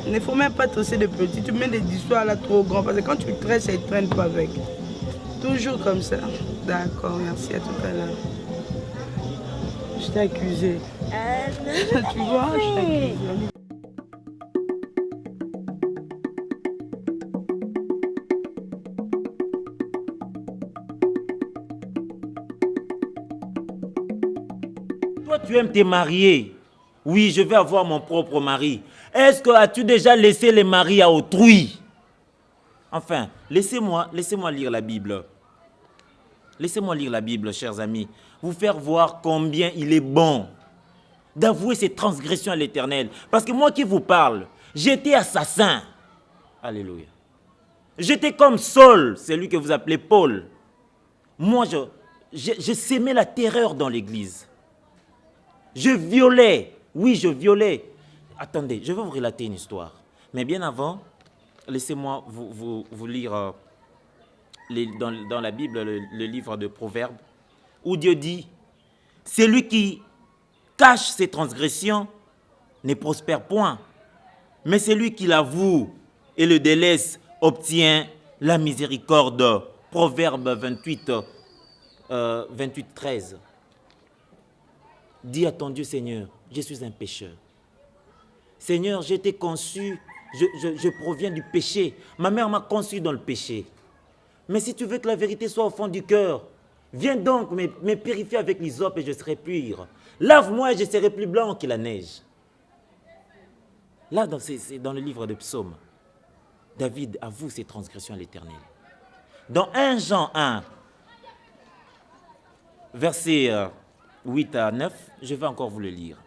Il ne faut même pas tresser de petits. Tu mets des histoires là trop grands parce que quand tu tresses, elle ne traîne pas avec. Toujours comme ça. D'accord, merci, à tout à l'heure. Je t'ai accusé. Tu vois, je t'ai accusé. Toi, tu aimes te marier. Oui, je vais avoir mon propre mari. Est-ce que as-tu déjà laissé les maris à autrui? Enfin, laissez-moi lire la Bible. Laissez-moi lire la Bible, chers amis. Vous faire voir combien il est bon d'avouer ses transgressions à l'Éternel. Parce que moi qui vous parle, j'étais assassin. Alléluia. J'étais comme Saul, celui que vous appelez Paul. Moi, je sémais la terreur dans l'église. Je violais. Oui, je violais. Attendez, je vais vous relater une histoire. Mais bien avant, laissez-moi vous lire dans la Bible le livre de Proverbes, où Dieu dit, celui qui cache ses transgressions ne prospère point, mais celui qui l'avoue et le délaisse obtient la miséricorde. Proverbe 28, 13. Dis à ton Dieu, Seigneur, je suis un pécheur. Seigneur, j'ai été conçu, je proviens du péché. Ma mère m'a conçu dans le péché. Mais si tu veux que la vérité soit au fond du cœur, viens donc me purifier avec l'hysope et je serai pur. Lave-moi et je serai plus blanc que la neige. Là, c'est dans le livre de Psaumes, David avoue ses transgressions à l'Éternel. Dans 1 Jean 1, versets 8 à 9, je vais encore vous le lire.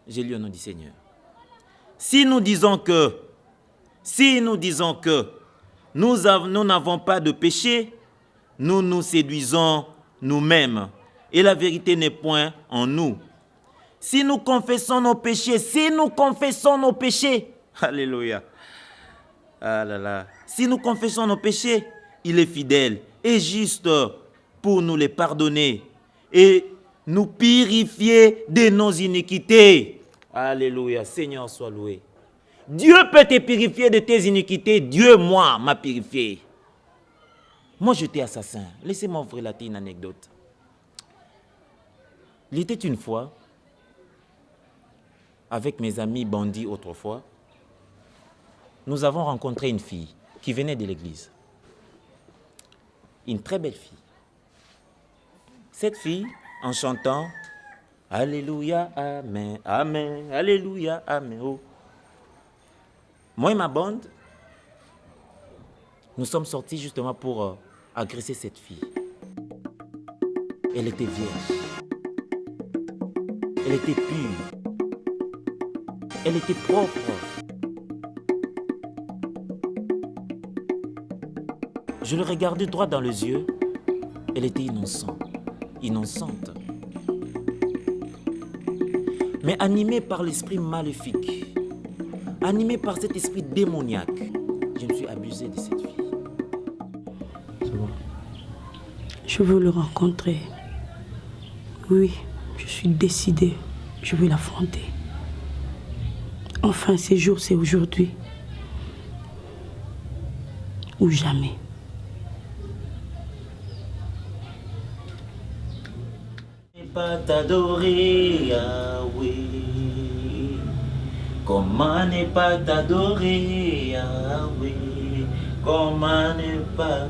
J'ai lu au nom du Seigneur. Si nous disons que nous n'avons pas de péché, nous nous séduisons nous-mêmes et la vérité n'est point en nous. Si nous confessons nos péchés, alléluia, ah là là, si nous confessons nos péchés, il est fidèle et juste pour nous les pardonner et nous purifier de nos iniquités. Alléluia, Seigneur soit loué. Dieu peut te purifier de tes iniquités. Dieu, moi, m'a purifié. Moi, j'étais assassin. Laissez-moi vous relater une anecdote. Il était une fois, avec mes amis bandits autrefois, nous avons rencontré une fille qui venait de l'église. Une très belle fille. Cette fille, en chantant « Alléluia, Amen, Amen, Alléluia, Amen oh. » Moi et ma bande, nous sommes sortis justement pour agresser cette fille. Elle était vierge. Elle était pure. Elle était propre. Je le regardais droit dans les yeux. Elle était innocente. Mais animée par l'esprit maléfique, animée par cet esprit démoniaque, je me suis abusé de cette fille. C'est bon. Je veux le rencontrer. Oui, je suis décidée. Je veux l'affronter. Enfin, ces jours, c'est aujourd'hui. Ou jamais. Pas t'adorer, Yahweh. Comment ne pas t'adorer, Yahweh? Comment ne pas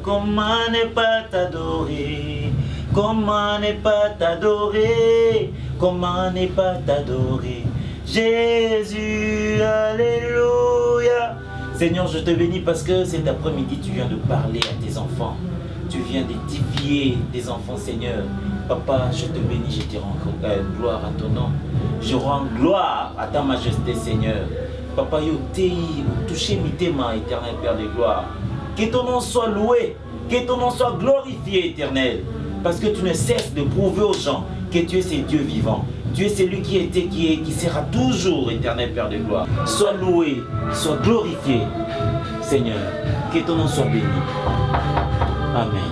t'adorer? Comment ne pas t'adorer? Comment ne pas t'adorer? Jésus, alléluia. Seigneur, je te bénis parce que cet après-midi, tu viens de parler à tes enfants. Tu viens d'édifier tes enfants, Seigneur. Papa, je te bénis, je te rends gloire à ton nom. Je rends gloire à ta majesté, Seigneur. Papa, yo tei, touché mitema, éternel Père de gloire. Que ton nom soit loué, que ton nom soit glorifié, éternel. Parce que tu ne cesses de prouver aux gens que tu es ce Dieu vivant. Tu es celui qui était, qui sera toujours, éternel Père de gloire. Sois loué, sois glorifié, Seigneur. Que ton nom soit béni. Amen.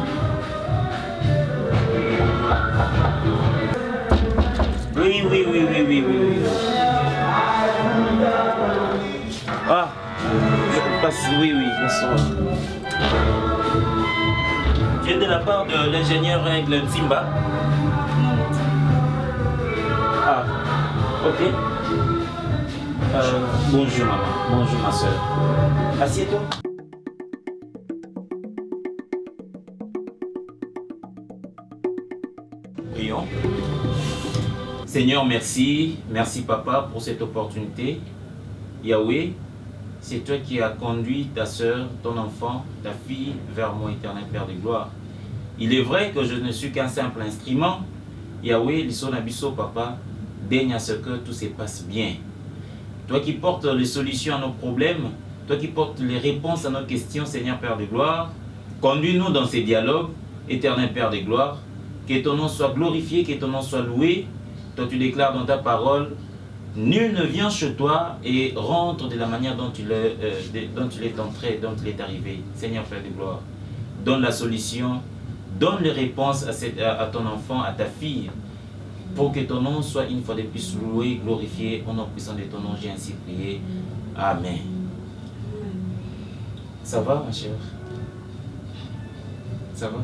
Oui. Ah, je passe, oui, bonsoir. Tu es de la part de l'ingénieur Règle Nzimba? Ah, ok. Bonjour maman, bonjour ma soeur. Assieds-toi. Prions. Seigneur, merci. Merci, Papa, pour cette opportunité. Yahweh, c'est toi qui as conduit ta soeur, ton enfant, ta fille vers moi, éternel Père de gloire. Il est vrai que je ne suis qu'un simple instrument. Yahweh, l'ison abisso, Papa, daigne à ce que tout se passe bien. Toi qui portes les solutions à nos problèmes, toi qui portes les réponses à nos questions, Seigneur Père de gloire, conduis-nous dans ces dialogues, éternel Père de gloire, que ton nom soit glorifié, que ton nom soit loué. Toi tu déclares dans ta parole, nul ne vient chez toi et rentre de la manière dont il est entré, dont il est arrivé. Seigneur Père de gloire, donne la solution, donne les réponses à ton enfant, à ta fille, pour que ton nom soit une fois de plus loué, glorifié. Au nom puissant de ton nom, j'ai ainsi prié. Amen. Ça va, ma chère? Ça va?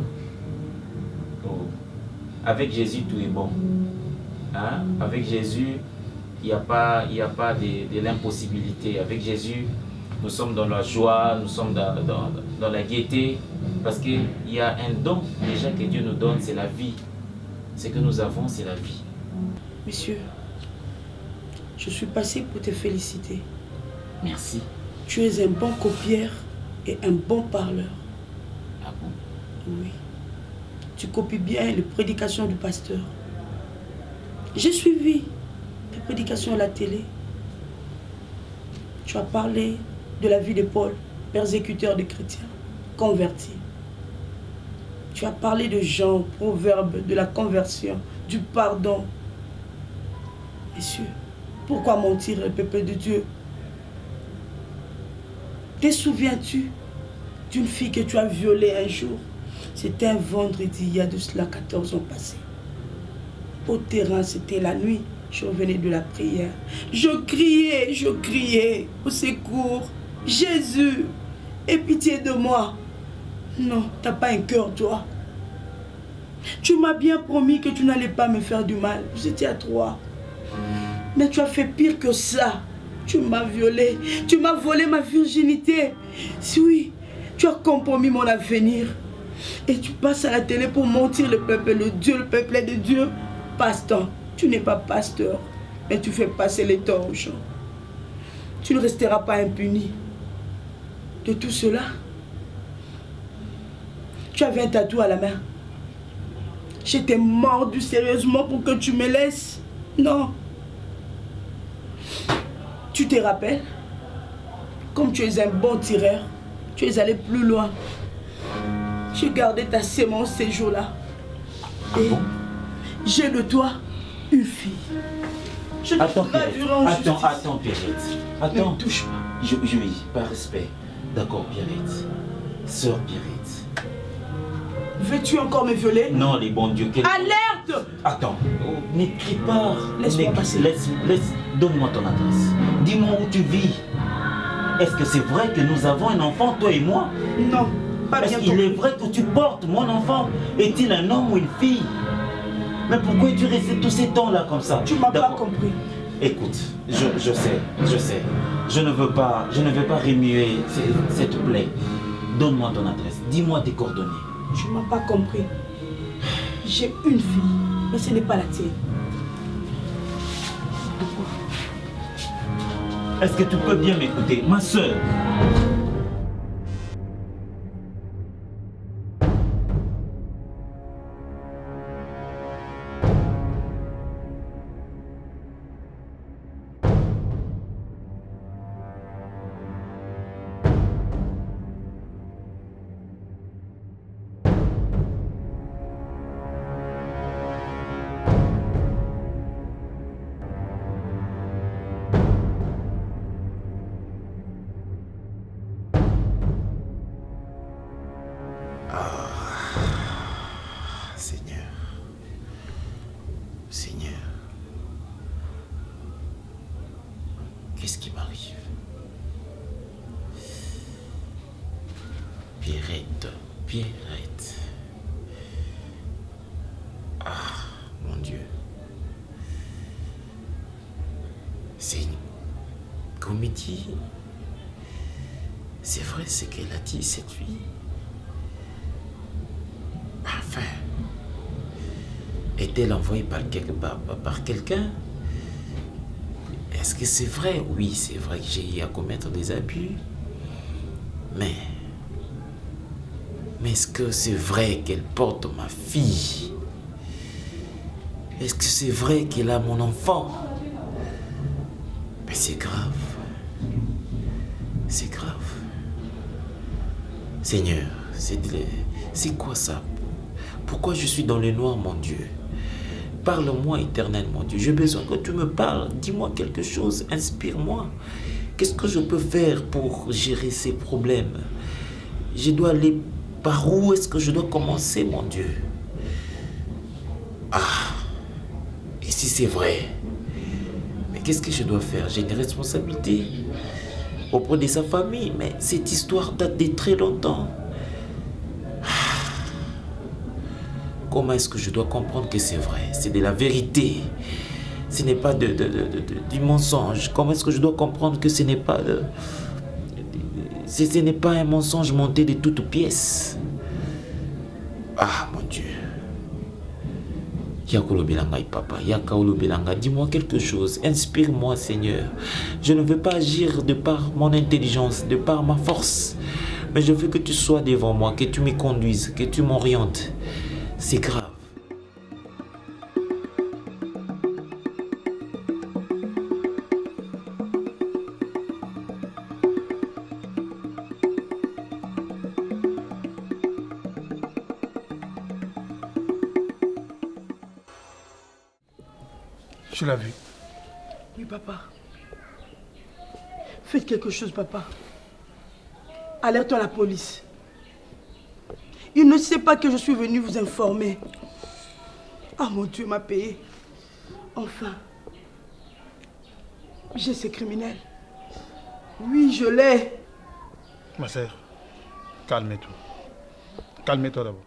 Oh. Avec Jésus, tout est bon. Hein? Avec Jésus, il n'y a pas de l'impossibilité. Avec Jésus, nous sommes dans la joie, nous sommes dans la gaieté, parce qu'il y a un don déjà que Dieu nous donne, c'est la vie. Ce que nous avons, c'est la vie. Monsieur, je suis passé pour te féliciter. Merci. Tu es un bon copieur et un bon parleur. Ah bon? Oui. Tu copies bien les prédications du pasteur. J'ai suivi tes prédications à la télé. Tu as parlé de la vie de Paul, persécuteur des chrétiens, converti. Tu as parlé de Jean, proverbe, de la conversion, du pardon. Messieurs, pourquoi mentir le peuple de Dieu? Te souviens-tu d'une fille que tu as violée un jour? C'était un vendredi, il y a de cela 14 ans passés. Au terrain, c'était la nuit. Je revenais de la prière. Je criais au secours. Jésus, aie pitié de moi. Non, tu n'as pas un cœur, toi. Tu m'as bien promis que tu n'allais pas me faire du mal. J'étais à toi. Mais tu as fait pire que ça. Tu m'as violée. Tu m'as volé ma virginité. Si oui, tu as compromis mon avenir. Et tu passes à la télé pour mentir le peuple de Dieu, le peuple de Dieu. Pasteur, tu n'es pas pasteur, mais tu fais passer les torts aux gens. Tu ne resteras pas impuni de tout cela. Tu avais un tatou à la main. J'étais mordu sérieusement pour que tu me laisses. Non. Tu te rappelles? Comme tu es un bon tireur, tu es allé plus loin. J'ai gardé ta sémence ces jours-là. Et j'ai de toi une fille. Attends, Pierrette. Attends. Ne me touche pas. Oui, par respect. D'accord, Pierrette. Sœur Pierrette. Veux-tu encore me violer? Non, les bons dieux. Alerte! Attends, n'écris pas. Laisse-moi passer. Donne-moi ton adresse. Dis-moi où tu vis. Est-ce que c'est vrai que nous avons un enfant, toi et moi? Non, pas bien. Est-ce qu'il est vrai que tu portes mon enfant? Est-il un homme ou une fille? Mais pourquoi es-tu resté tous ces temps-là comme ça? Tu m'as pas compris. Écoute, je sais. Je ne veux pas remuer cette plaie. Donne-moi ton adresse. Dis-moi tes coordonnées. Tu m'as pas compris. J'ai une fille, mais ce n'est pas la tienne. Est-ce que tu peux bien m'écouter, ma soeur? Seigneur, qu'est-ce qui m'arrive? Pierrette. Ah, mon Dieu. C'est une comédie. C'est vrai ce qu'elle a dit, cette fille. Enfin, est-elle envoyée par quelqu'un? Est-ce que c'est vrai? Oui, c'est vrai que j'ai eu à commettre des abus. Mais est-ce que c'est vrai qu'elle porte ma fille? Est-ce que c'est vrai qu'elle a mon enfant? Mais c'est grave. C'est grave. Seigneur, c'est quoi ça? Pourquoi je suis dans le noir, mon Dieu? Parle-moi, éternel, mon Dieu. J'ai besoin que tu me parles. Dis-moi quelque chose. Inspire-moi. Qu'est-ce que je peux faire pour gérer ces problèmes? Je dois aller par où est-ce que je dois commencer, mon Dieu? Ah, et si c'est vrai, mais qu'est-ce que je dois faire? J'ai une responsabilité auprès de sa famille, mais cette histoire date de très longtemps. Comment est-ce que je dois comprendre que c'est vrai? C'est de la vérité. Ce n'est pas du mensonge. Comment est-ce que je dois comprendre que ce n'est pas ce n'est pas un mensonge monté de toutes pièces? Ah, mon Dieu. Yakolo Belanga, papa. Yakaolo Belanga, dis-moi quelque chose. Inspire-moi, Seigneur. Je ne veux pas agir de par mon intelligence, de par ma force. Mais je veux que tu sois devant moi, que tu me conduises, que tu m'orientes. C'est grave. Tu l'as vu? Oui, papa. Faites quelque chose, papa. Alerte à la police. Il ne sait pas que je suis venu vous informer. Ah, mon Dieu m'a payé. Enfin. J'ai ces criminels. Oui, je l'ai. Ma sœur, calme-toi. Calme-toi d'abord.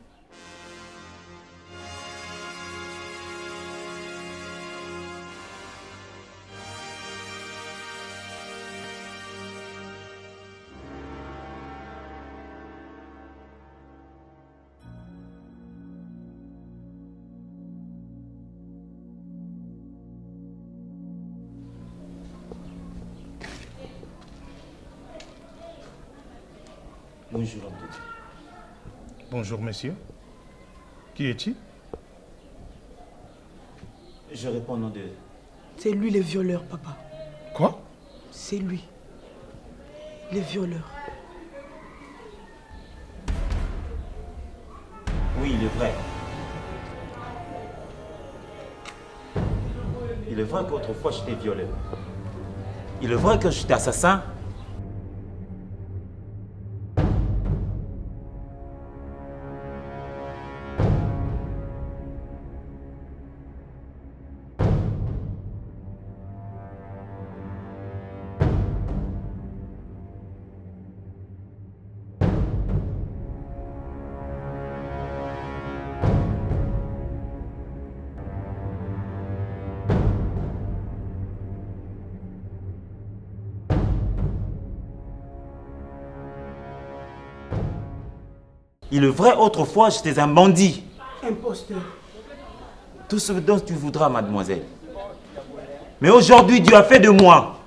Bonjour, homme de Dieu. Bonjour, monsieur. Qui es-tu? Je réponds au nom de... C'est lui le violeur, papa. Quoi? C'est lui. Les violeurs. Oui, il est vrai. Il est vrai qu'autrefois j'étais violeur. Il est vrai que j'étais assassin. Il est vrai, autrefois, j'étais un bandit. Imposteur. Tout ce dont tu voudras, mademoiselle. Mais aujourd'hui, Dieu a fait de moi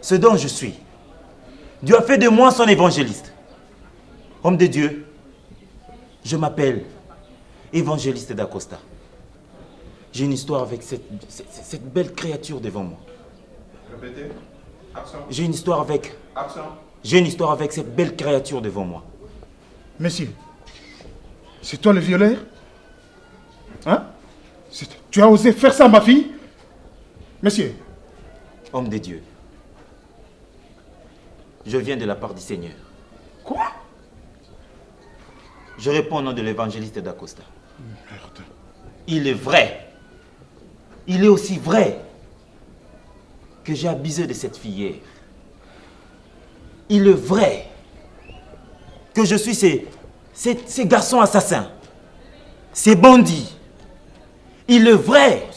ce dont je suis. Dieu a fait de moi son évangéliste. Homme de Dieu, je m'appelle Évangéliste d'Acosta. J'ai une histoire avec cette belle créature devant moi. Répétez. Action. J'ai une histoire avec... Action. J'ai une histoire avec cette belle créature devant moi. Monsieur, c'est toi le violeur? Hein? Tu as osé faire ça à ma fille? Monsieur. Homme de Dieu, je viens de la part du Seigneur. Quoi? Je réponds au nom de l'évangéliste d'Acosta. Merde. Il est vrai. Il est aussi vrai que j'ai abusé de cette fille hier. Il est vrai que je suis ces garçons assassins, ces bandits. Il est vrai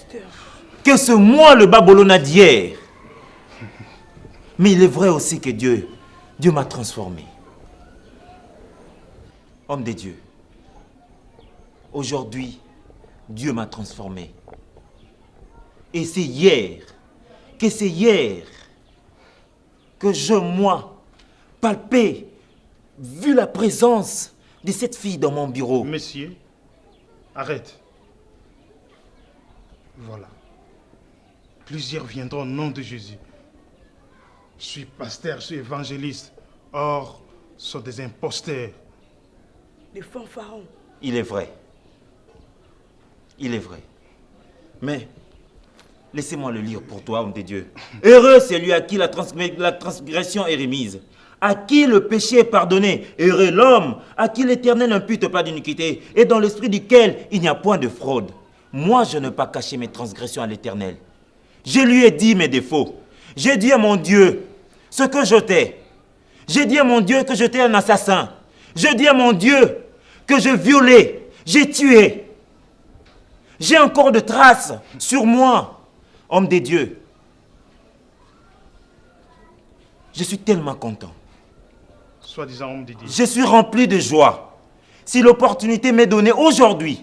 que c'est moi le Babylone d'hier. Mais il est vrai aussi que Dieu m'a transformé. Homme de Dieu, aujourd'hui, Dieu m'a transformé. Et c'est hier que moi, palpé, vu la présence de cette fille dans mon bureau. Monsieur, arrête. Voilà. Plusieurs viendront au nom de Jésus. Je suis pasteur, je suis évangéliste. Or, ce sont des imposteurs. Des fanfarons. Il est vrai. Il est vrai. Mais, laissez-moi le lire pour toi, homme de Dieu. Heureux celui à qui la transgression est remise, à qui le péché est pardonné. Heureux l'homme à qui l'Éternel n'impute pas d'iniquité et dans l'esprit duquel il n'y a point de fraude. Moi, je n'ai pas caché mes transgressions à l'Éternel. Je lui ai dit mes défauts. J'ai dit à mon Dieu ce que j'étais. J'ai dit à mon Dieu que j'étais un assassin. J'ai dit à mon Dieu que je violais, j'ai tué. J'ai encore de traces sur moi, homme de Dieu. Je suis tellement content. Soi-disant homme de Dieu. Je suis rempli de joie. Si l'opportunité m'est donnée aujourd'hui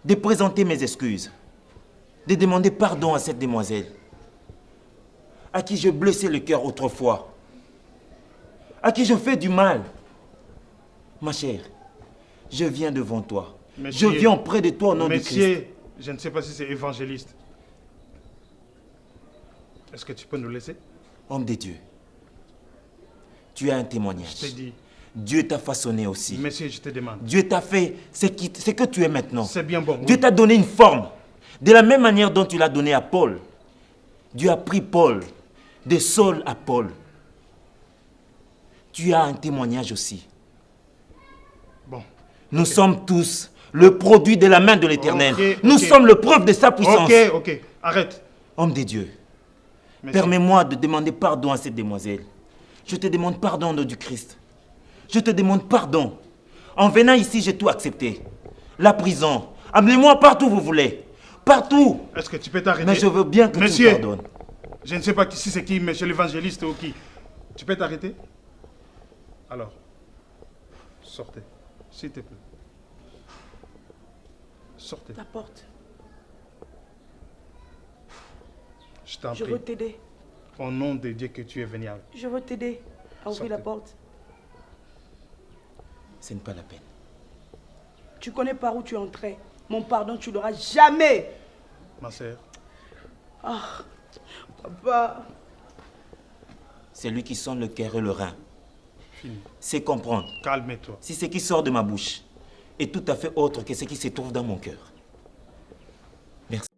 de présenter mes excuses, de demander pardon à cette demoiselle, à qui je blessais le cœur autrefois, à qui je fais du mal. Ma chère, je viens devant toi. Monsieur, je viens auprès de toi au nom de Christ. Monsieur, je ne sais pas si c'est évangéliste. Est-ce que tu peux nous laisser? Homme de Dieu, tu as un témoignage. Je t'ai dit. Dieu t'a façonné aussi. Monsieur, je te demande. Dieu t'a fait ce que tu es maintenant. C'est bien bon. Dieu t'a donné une forme. De la même manière dont tu l'as donné à Paul. Dieu a pris Paul, de Saul à Paul. Tu as un témoignage aussi. Bon. Nous sommes tous le produit de la main de l'Éternel. Nous sommes le preuve de sa puissance. Ok, arrête. Homme de Dieu, permets-moi de demander pardon à cette demoiselle. Je te demande pardon au nom du Christ. Je te demande pardon. En venant ici, j'ai tout accepté. La prison. Amenez-moi partout où vous voulez. Partout. Est-ce que tu peux t'arrêter? Mais je veux bien que tu me pardonnes. Je ne sais pas si c'est qui, monsieur l'évangéliste ou qui. Tu peux t'arrêter? Alors, sortez. S'il te plaît. Sortez. La porte. Je t'en prie. Je veux t'aider. Au nom de Dieu que tu es venu avec. Je veux t'aider à ouvrir la porte. Ce n'est pas la peine. Tu connais par où tu es entré. Mon pardon, tu l'auras jamais. Ma sœur. Ah, papa. C'est lui qui sonne le cœur et le rein. Fini. C'est comprendre. Calme-toi. Si ce qui sort de ma bouche est tout à fait autre que ce qui se trouve dans mon cœur. Merci.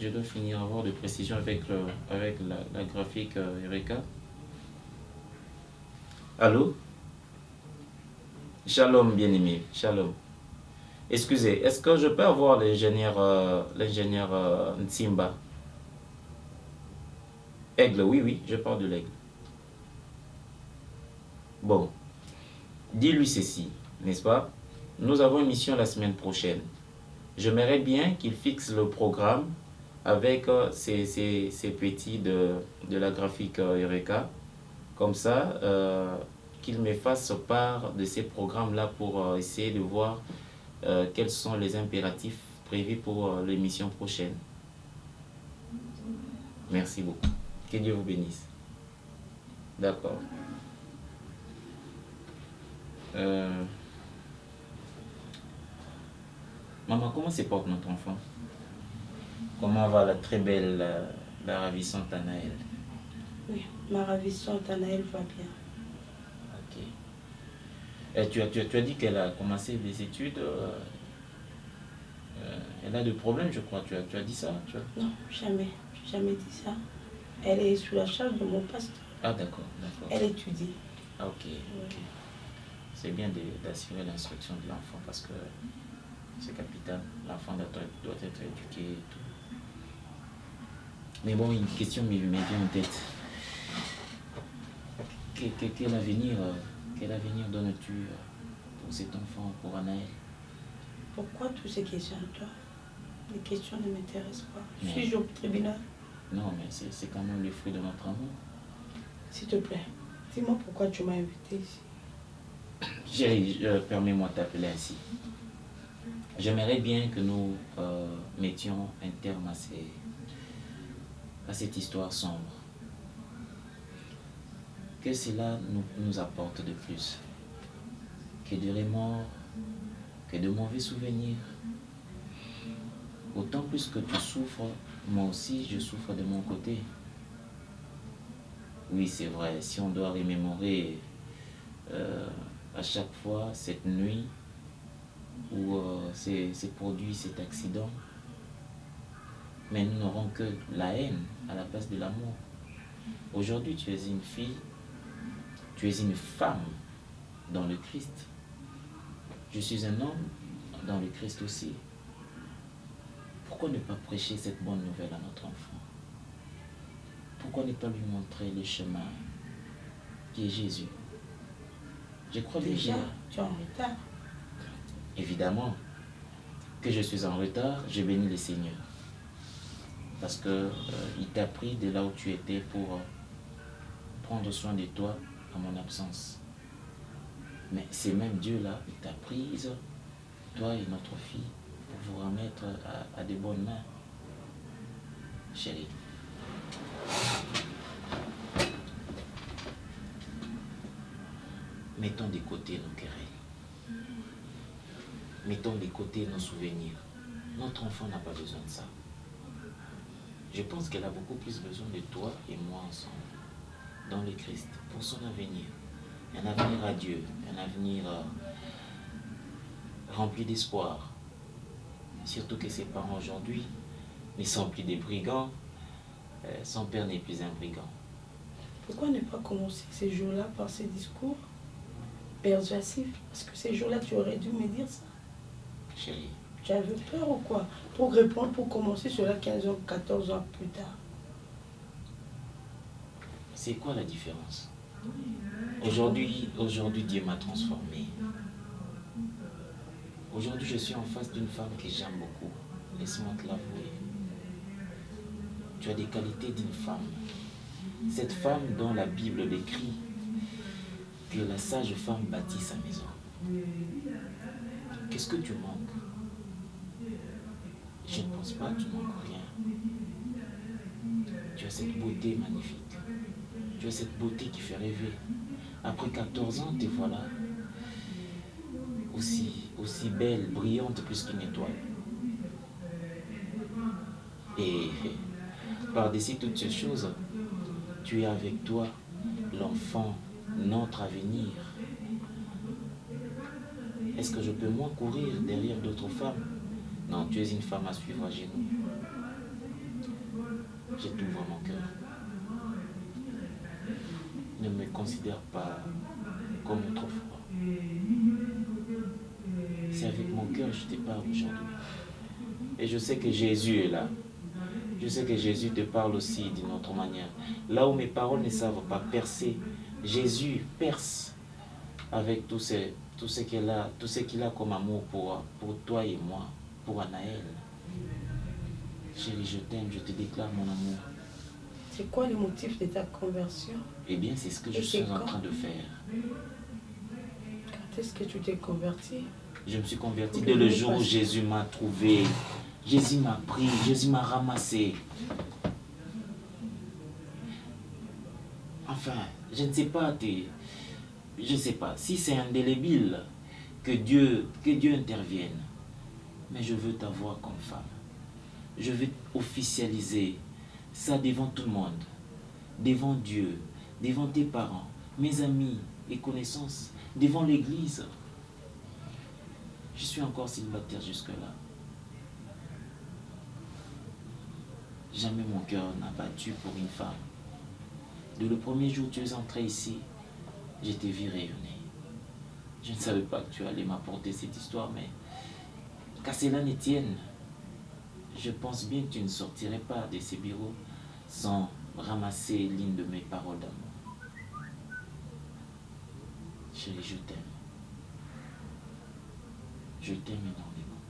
Je dois finir avoir de précision avec la graphique Eureka. Allô? Shalom, bien-aimé. Shalom. Excusez, est-ce que je peux avoir l'ingénieur Nsimba? Aigle, oui, je parle de l'aigle. Bon, dis-lui ceci, n'est-ce pas? Nous avons une mission la semaine prochaine. J'aimerais bien qu'il fixe le programme avec ces petits de la graphique Eureka. Comme ça, qu'il me fasse part de ces programmes-là pour essayer de voir quels sont les impératifs prévus pour l'émission prochaine. Merci beaucoup. Que Dieu vous bénisse. D'accord. Maman, comment se porte notre enfant? Comment va la très belle, la ravissante Anaël? Oui, ma ravissante Anaël va bien. Ok. Et tu as dit qu'elle a commencé les études. Elle a des problèmes, je crois. Tu as dit ça? Non, jamais. Je n'ai jamais dit ça. Elle est sous la charge de mon pasteur. Ah, d'accord. Elle étudie. Ah, ok. C'est bien d'assurer l'instruction de l'enfant parce que c'est capital. L'enfant doit être éduqué et tout. Mais bon, une question me vient en tête. quel avenir donnes-tu pour cet enfant, pour Anaël? Pourquoi toutes ces questions à toi? Les questions ne m'intéressent pas. Mais- Suis-je au tribunal? Non, mais c'est quand même le fruit de notre amour. S'il te plaît, dis-moi pourquoi tu m'as invité ici. Chérie, permets-moi de t'appeler ainsi. J'aimerais bien que nous mettions un terme à cette histoire sombre. Que cela nous apporte de plus que de remords, que de mauvais souvenirs. Autant plus que tu souffres, moi aussi je souffre de mon côté. Oui, c'est vrai, si on doit remémorer à chaque fois cette nuit où s'est produit cet accident, mais nous n'aurons que la haine à la place de l'amour. Aujourd'hui, tu es une fille, tu es une femme dans le Christ. Je suis un homme dans le Christ aussi. Pourquoi ne pas prêcher cette bonne nouvelle à notre enfant? Pourquoi ne pas lui montrer le chemin qui est Jésus? Je crois Déjà, bien. tu es en retard. Évidemment que je suis en retard, je bénis le Seigneur. Parce que il t'a pris de là où tu étais pour prendre soin de toi à mon absence. Mais c'est même Dieu-là qui t'a prise, toi et notre fille, pour vous remettre à de bonnes mains. Chérie. Mettons de côté nos querelles. Mettons de côté nos souvenirs. Notre enfant n'a pas besoin de ça. Je pense qu'elle a beaucoup plus besoin de toi et moi ensemble, dans le Christ, pour son avenir. Un avenir à Dieu, un avenir rempli d'espoir. Surtout que ses parents aujourd'hui ne sont plus des brigands. Son père n'est plus un brigand. Pourquoi ne pas commencer ces jours-là par ces discours persuasifs? Parce que ces jours-là, tu aurais dû me dire ça. Chérie. Tu avais peur ou quoi? Pour répondre, pour commencer cela 15 ans, 14 ans plus tard. C'est quoi la différence? Aujourd'hui, Dieu m'a transformé. Aujourd'hui, je suis en face d'une femme que j'aime beaucoup. Laisse-moi te l'avouer. Tu as des qualités d'une femme. Cette femme dont la Bible décrit que la sage femme bâtit sa maison. Qu'est-ce que tu manques? Je ne pense pas que tu manques rien. Tu as cette beauté magnifique. Tu as cette beauté qui fait rêver. Après 14 ans, te voilà aussi belle, brillante plus qu'une étoile. Et par-dessus toutes ces choses, tu es avec toi l'enfant, notre avenir. Est-ce que je peux moins courir derrière d'autres femmes? Non, tu es une femme à suivre à genoux. Je t'ouvre mon cœur. Ne me considère pas comme autrefois. C'est avec mon cœur que je te parle aujourd'hui. Et je sais que Jésus est là. Je sais que Jésus te parle aussi d'une autre manière. Là où mes paroles ne savent pas percer, Jésus perce avec tout ce qu'il a comme amour pour toi et moi, pour Anaël. Chérie, je t'aime, je te déclare mon amour. C'est quoi le motif de ta conversion? Eh bien, c'est ce que je suis en train de faire. Quand est-ce que tu t'es converti? Je me suis converti dès le jour où Jésus m'a trouvé. Jésus m'a pris, Jésus m'a ramassé. Enfin, je ne sais pas, je ne sais pas si c'est indélébile que Dieu intervienne. Mais je veux t'avoir comme femme. Je veux officialiser ça devant tout le monde, devant Dieu, devant tes parents, mes amis et connaissances, devant l'église. Je suis encore célibataire jusque-là. Jamais mon cœur n'a battu pour une femme. Dès le premier jour où tu es entré ici, je t'ai vu rayonner. Je ne savais pas que tu allais m'apporter cette histoire, mais qu'à cela ne tienne, je pense bien que tu ne sortirais pas de ces bureaux sans ramasser l'une de mes paroles d'amour. Chérie, je t'aime. Je t'aime énormément.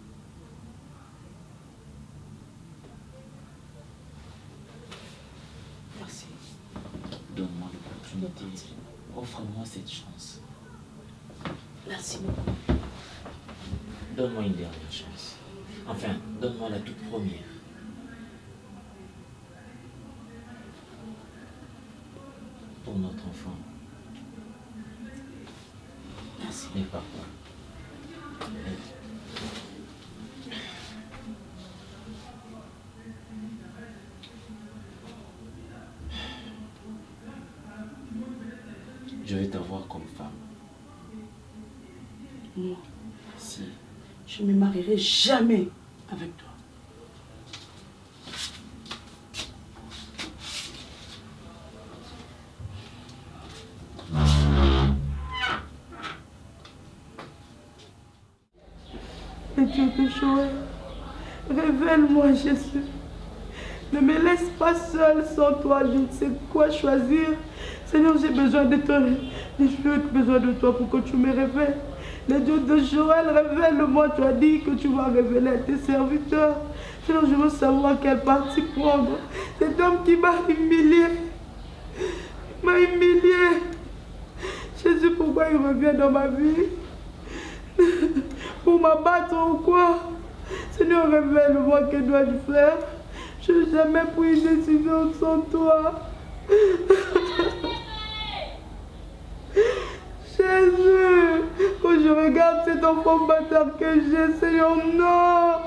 Merci. Donne-moi l'opportunité. Offre-moi cette chance. Merci beaucoup. Donne-moi une dernière chance. Enfin, donne-moi la toute première. Pour notre enfant. Merci. Mais papa. Je vais t'avoir comme femme. Non. Si. Je ne me marierai jamais avec toi. Et Dieu de Joël, révèle-moi Jésus. Ne me laisse pas seule sans toi, je ne sais quoi choisir. Seigneur, j'ai besoin de toi. J'ai besoin de toi pour que tu me révèles. Le Dieu de Joël, révèle-moi. Tu as dit que tu vas révéler à tes serviteurs. Seigneur, je veux savoir quelle partie prendre. Cet homme qui m'a humilié. Il m'a humilié. Jésus, pourquoi il revient dans ma vie? Pour m'abattre ou quoi? Seigneur, révèle-moi que dois-je faire. Je n'ai jamais pris une décision sans toi. Jésus, quand je regarde cet enfant bâtard que j'ai, Seigneur, non.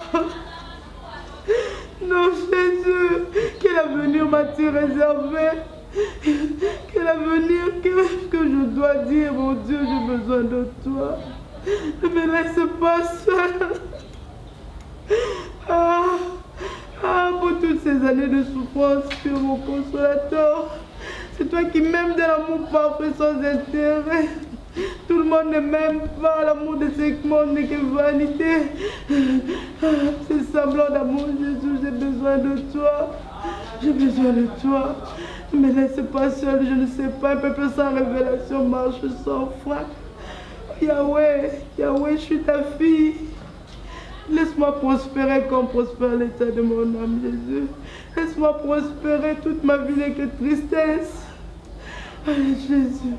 Non, Jésus, quel avenir m'as-tu réservé? Quel avenir que je dois dire, mon Dieu, j'ai besoin de toi. Ne me laisse pas seule. Pour toutes ces années de souffrance, tu es mon consolateur. C'est toi qui m'aimes de l'amour parfait sans intérêt. Tout le monde ne m'aime pas, l'amour de ce monde n'est que vanité. C'est semblant d'amour, Jésus, j'ai besoin de toi. J'ai besoin de toi. Ne me laisse pas seule, je ne sais pas, un peuple sans révélation marche sans foi. Yahweh, Yahweh, je suis ta fille. Laisse-moi prospérer comme prospère l'état de mon âme, Jésus. Laisse-moi prospérer, toute ma vie n'est que tristesse. Allez, Jésus.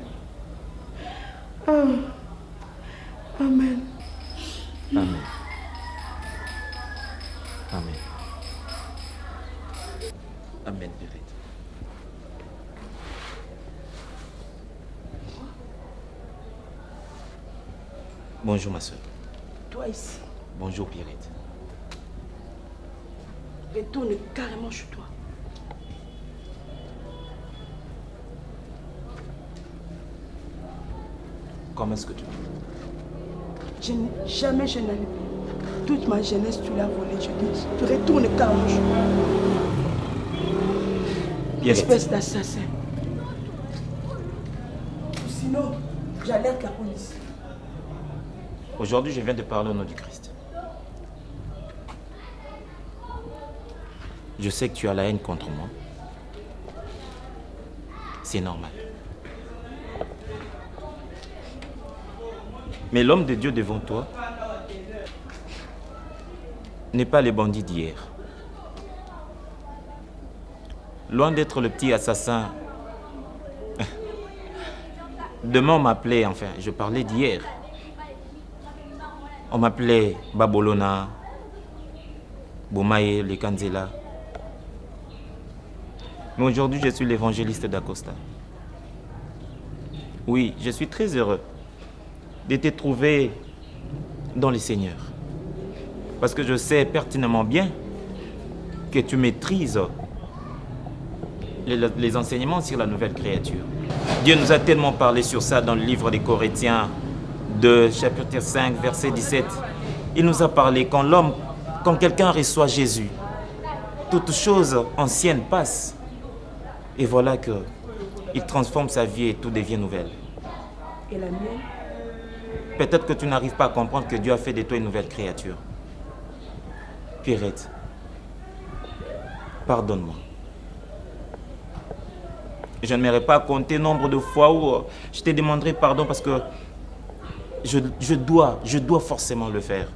Amen. Amen. Amen. Amen, Pierrette. Bonjour, ma soeur. Toi ici, Bonjour, Pierrette. retourne carrément chez toi. Comment est-ce que tu veux? Jamais je n'allais plus. Toute ma jeunesse, tu l'as volée, je dis. Tu retournes carrément chez toi. Pierrette. Espèce d'assassin. Sinon, j'alerte la police. Aujourd'hui, je viens de parler au nom du Christ. Je sais que tu as la haine contre moi. C'est normal. Mais l'homme de Dieu devant toi n'est pas le bandit d'hier. Loin d'être le petit assassin. Demain, on m'appelait, enfin, je parlais d'hier. On m'appelait Babolona, Boumaye, le Kanzela. Mais aujourd'hui, je suis l'évangéliste d'Acosta. Oui, je suis très heureux de te trouver dans le Seigneur. Parce que je sais pertinemment bien que tu maîtrises les enseignements sur la nouvelle créature. Dieu nous a tellement parlé sur ça dans le livre des Corinthiens, de chapitre 5, verset 17. Il nous a parlé quand quelqu'un reçoit Jésus, toute chose ancienne passe. Et voilà qu'il transforme sa vie et tout devient nouvelle. Et la mienne? Peut-être que tu n'arrives pas à comprendre que Dieu a fait de toi une nouvelle créature. Pierrette, pardonne-moi. Je n'aimerais pas compter le nombre de fois où je te demanderai pardon parce que je dois forcément le faire.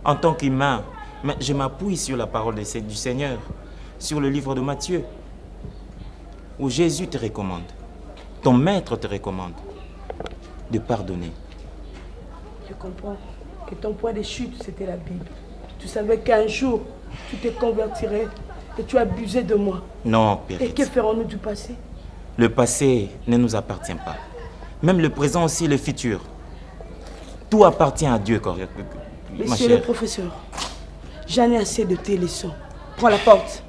En tant qu'humain, mais je m'appuie sur la parole du Seigneur, sur le livre de Matthieu, où Jésus te recommande, ton maître te recommande de pardonner. Je comprends que ton point de chute, c'était la Bible. Tu savais qu'un jour, tu te convertirais et tu abusais de moi. Non, Et Pérette. que ferons-nous du passé? Le passé ne nous appartient pas. Même le présent aussi, le futur. Tout appartient à Dieu, ma Monsieur le chère. professeur, j'en ai assez de tes leçons. Prends la porte.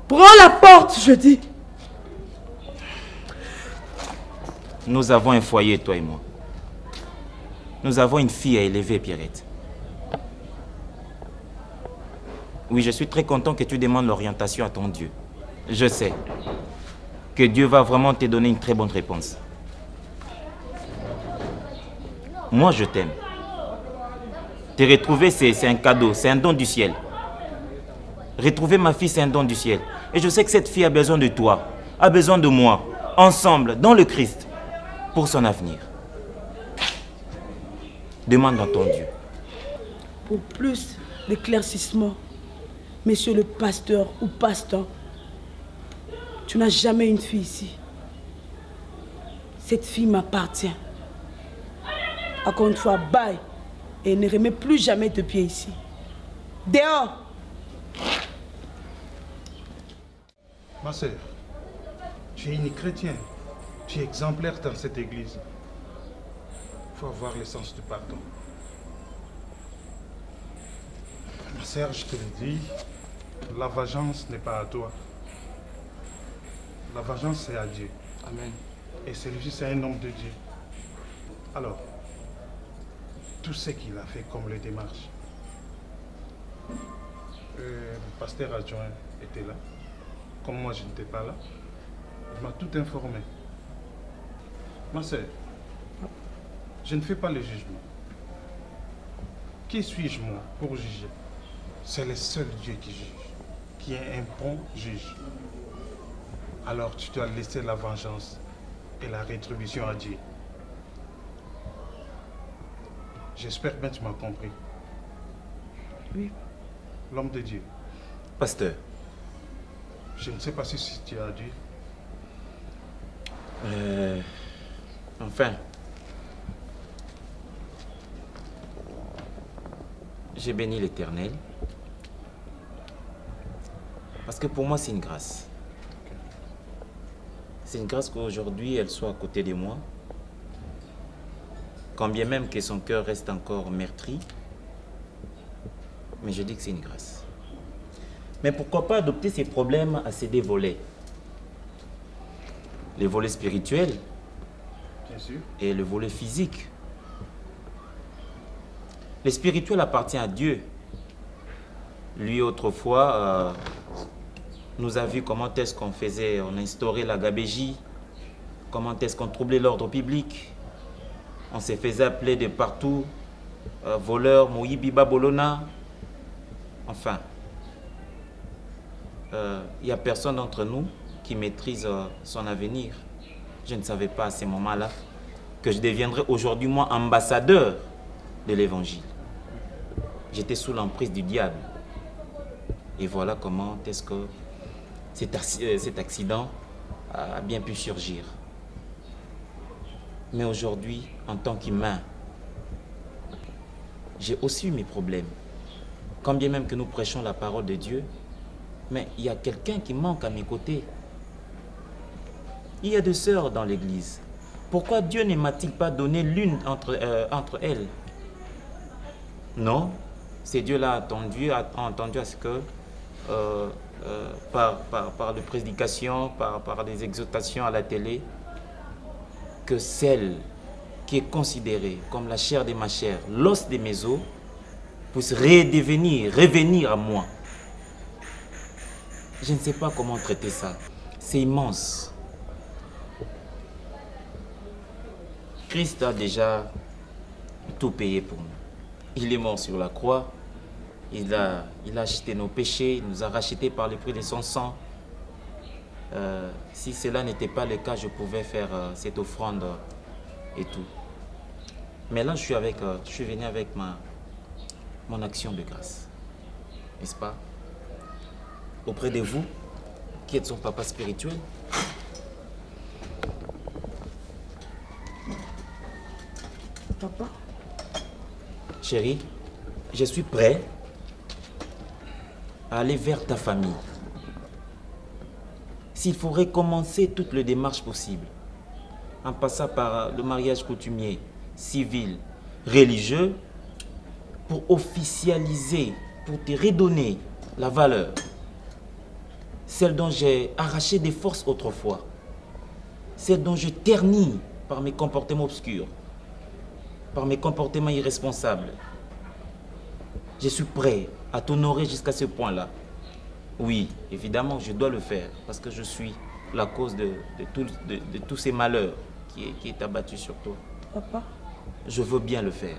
Prends la porte, je dis. Nous avons un foyer, toi et moi. Nous avons une fille à élever, Pierrette. Oui, je suis très content que tu demandes l'orientation à ton Dieu. Je sais que Dieu va vraiment te donner une très bonne réponse. Moi, je t'aime. Te retrouver, c'est un cadeau, c'est un don du ciel. Retrouver ma fille, c'est un don du ciel. Et je sais que cette fille a besoin de toi, a besoin de moi, ensemble, dans le Christ, pour son avenir. Demande à ton Dieu. Pour plus d'éclaircissement, monsieur le pasteur ou pasteur, tu n'as jamais une fille ici. Cette fille m'appartient. Encore une fois, bye. Et ne remets plus jamais tes pieds ici. Dehors! Ma sœur, tu es une chrétienne. Tu es exemplaire dans cette église. Il faut avoir le sens du pardon. Ma sœur, je te le dis, la vengeance n'est pas à toi. La vengeance, c'est à Dieu. Amen. Et celui-ci, c'est un homme de Dieu. Alors, tout ce qu'il a fait comme les démarches. Le pasteur adjoint était là. Comme moi, je n'étais pas là. Il m'a tout informé. Ma sœur, je ne fais pas le jugement. Qui suis-je, moi, pour juger? C'est le seul Dieu qui juge, qui est un bon juge. Alors tu dois laisser la vengeance et la rétribution à Dieu. J'espère bien que tu m'as compris. Oui. L'homme de Dieu. Pasteur. Je ne sais pas si tu as dit. Enfin. J'ai béni l'Éternel. Parce que pour moi, c'est une grâce. C'est une grâce qu'aujourd'hui, elle soit à côté de moi. Quand bien même que son cœur reste encore meurtri. Mais je dis que c'est une grâce. Mais pourquoi pas adopter ces problèmes à ces deux volets? Les volets spirituels. Bien sûr. Et le volet physique. Le spirituel appartient à Dieu. Lui, autrefois, nous a vu comment est-ce qu'on faisait, on instaurait la gabégie, comment est-ce qu'on troublait l'ordre public. On se faisait appeler de partout, voleur, Moïbi, Babolona. Enfin, il n'y a personne d'entre nous qui maîtrise son avenir. Je ne savais pas à ce moment-là que je deviendrais aujourd'hui, moi, ambassadeur de l'évangile. J'étais sous l'emprise du diable. Et voilà comment est-ce que cet accident a bien pu surgir. Mais aujourd'hui, en tant qu'humain, j'ai aussi eu mes problèmes. Quand bien même que nous prêchons la parole de Dieu, mais il y a quelqu'un qui manque à mes côtés. Il y a deux sœurs dans l'église. Pourquoi Dieu ne m'a-t-il pas donné l'une entre elles? Non, c'est Dieu-là a entendu à ce que, par des prédications, par des exhortations à la télé, que celle qui est considérée comme la chair de ma chair, l'os de mes os, puisse revenir à moi. Je ne sais pas comment traiter ça. C'est immense. Christ a déjà tout payé pour nous. Il est mort sur la croix. Il a acheté nos péchés. Il nous a rachetés par le prix de son sang. Si cela n'était pas le cas, je pouvais faire cette offrande et tout. Mais là, je suis venu avec mon action de grâce. N'est-ce pas? Auprès de vous, qui êtes son papa spirituel. Papa? Chérie, je suis prêt à aller vers ta famille. S'il faut recommencer toutes les démarches possibles, en passant par le mariage coutumier, civil, religieux, pour officialiser, pour te redonner la valeur, celle dont j'ai arraché des forces autrefois, celle dont je ternis par mes comportements obscurs, par mes comportements irresponsables. Je suis prêt à t'honorer jusqu'à ce point-là. Oui, évidemment, je dois le faire parce que je suis la cause de tous ces malheurs qui est abattu sur toi. Papa? Je veux bien le faire.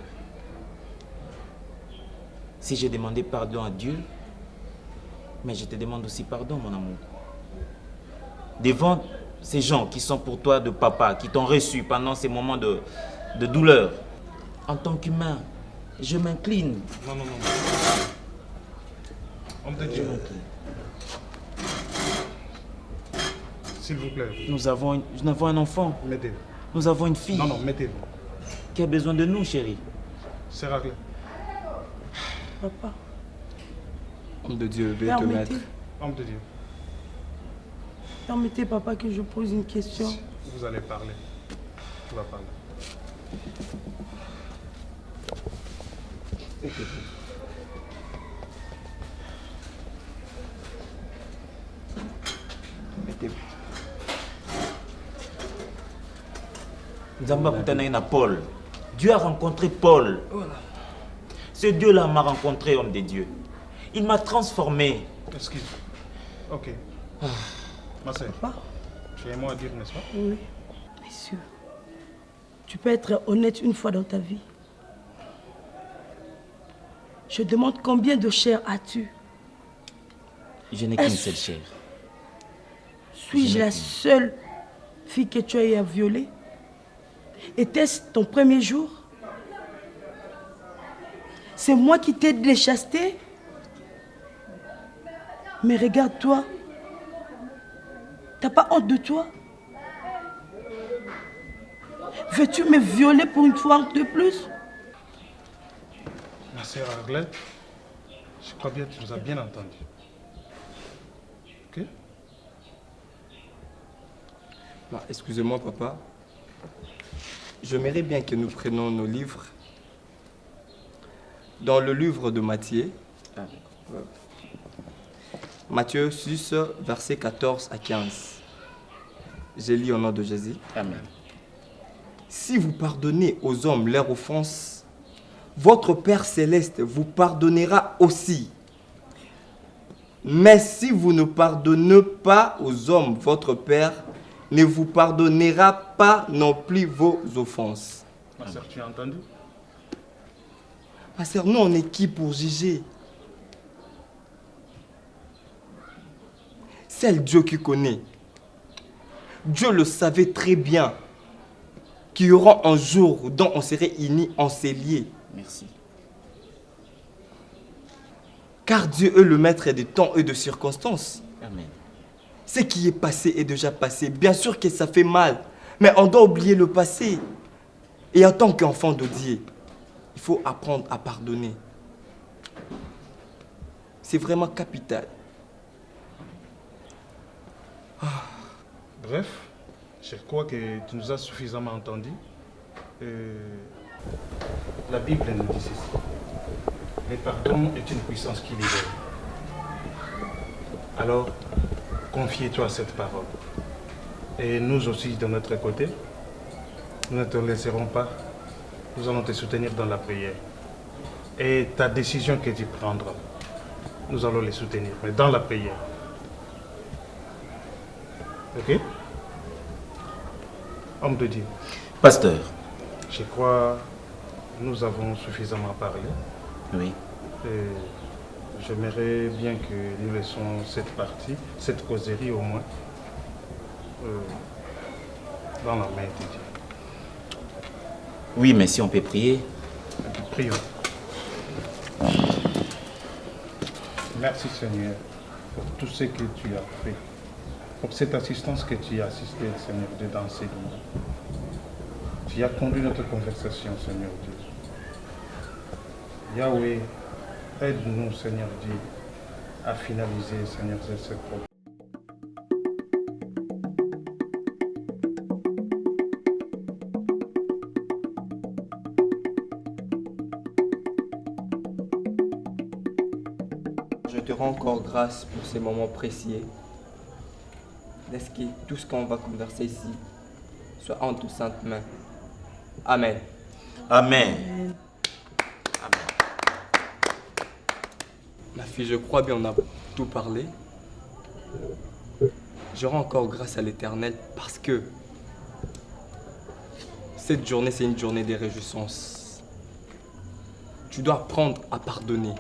Si j'ai demandé pardon à Dieu, mais je te demande aussi pardon, mon amour. Devant ces gens qui sont pour toi de papa, qui t'ont reçu pendant ces moments de douleur, en tant qu'humain, je m'incline. Non. Homme de Dieu. S'il vous plaît. Nous avons un enfant. Mettez-vous. Nous avons une fille. Non, mettez-vous. Qui a besoin de nous, chérie. C'est réglé. Papa. Homme de Dieu, veuillez te mettre. Homme de Dieu. Permettez, papa, que je pose une question. Vous allez parler. Tu vas parler. Mettez-vous. Nzamba Koutanaïna Paul. Dieu a rencontré Paul. Ce Dieu-là m'a rencontré, homme de Dieu. Il m'a transformé. Excuse. Ok. Ma sœur. Tu as un mot à dire, n'est-ce pas? Oui. Messieurs, tu peux être honnête une fois dans ta vie. Je demande combien de chair as-tu? Je n'ai qu'une seule chair. Suis-je la seule fille que tu as eu à violer? Était-ce ton premier jour? C'est moi qui t'ai de les chaster? Mais regarde-toi. T'as pas honte de toi? Veux-tu me violer pour une fois de plus? Ma sœur Arlette, je crois bien que tu nous as bien entendu. Ok? Excusez-moi, papa. J'aimerais bien que nous prenions nos livres. Dans le livre de Matthieu, Matthieu 6, versets 14 à 15. Je lis au nom de Jésus. Amen. Si vous pardonnez aux hommes leurs offenses, votre Père céleste vous pardonnera aussi. Mais si vous ne pardonnez pas aux hommes, votre Père ne vous pardonnera pas non plus vos offenses. Ma sœur, tu as entendu? Ma sœur, nous on est qui pour juger? C'est Dieu qui connaît. Dieu le savait très bien qu'il y aura un jour dont on serait unis, encelliés. Merci. Car Dieu est le maître des temps et de circonstances. Amen. Ce qui est passé est déjà passé. Bien sûr que ça fait mal, mais on doit oublier le passé. Et en tant qu'enfant de Dieu, il faut apprendre à pardonner. C'est vraiment capital. Bref, je crois que tu nous as suffisamment entendu. La Bible nous dit ceci. Le pardon est une puissance qui libère. Alors, confie-toi à cette parole. Et nous aussi, de notre côté, nous ne te laisserons pas. Nous allons te soutenir dans la prière. Et ta décision que tu prendras, nous allons les soutenir, mais dans la prière. Ok? Homme de Dieu. Pasteur. Je crois que nous avons suffisamment parlé. Oui. Et j'aimerais bien que nous laissons cette partie, cette causerie au moins, dans la main de Dieu. Oui, mais si on peut prier. Prions. Merci Seigneur pour tout ce que tu as fait, pour cette assistance que tu as assistée, Seigneur Dieu, dans ces moments. Tu as conduit notre conversation, Seigneur Dieu. Yahweh, aide-nous, Seigneur Dieu, à finaliser, Seigneur Dieu, cette propre. Je te rends encore grâce pour ces moments précieux. Laisse que tout ce qu'on va converser ici soit en tes saintes mains. Amen. Amen. Ma fille, je crois bien on a tout parlé. Je rends encore grâce à l'Éternel parce que cette journée, c'est une journée de réjouissance. Tu dois apprendre à pardonner.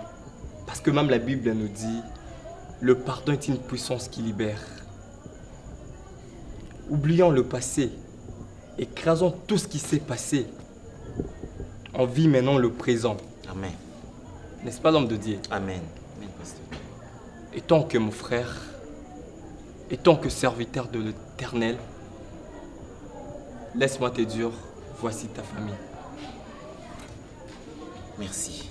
Parce que même la Bible nous dit, le pardon est une puissance qui libère. Oublions le passé, écrasons tout ce qui s'est passé. On vit maintenant le présent. Amen. N'est-ce pas l'homme de Dieu? Amen. Amen, pasteur. Et tant que mon frère, et tant que serviteur de l'Éternel, laisse-moi te dire, voici ta famille. Merci.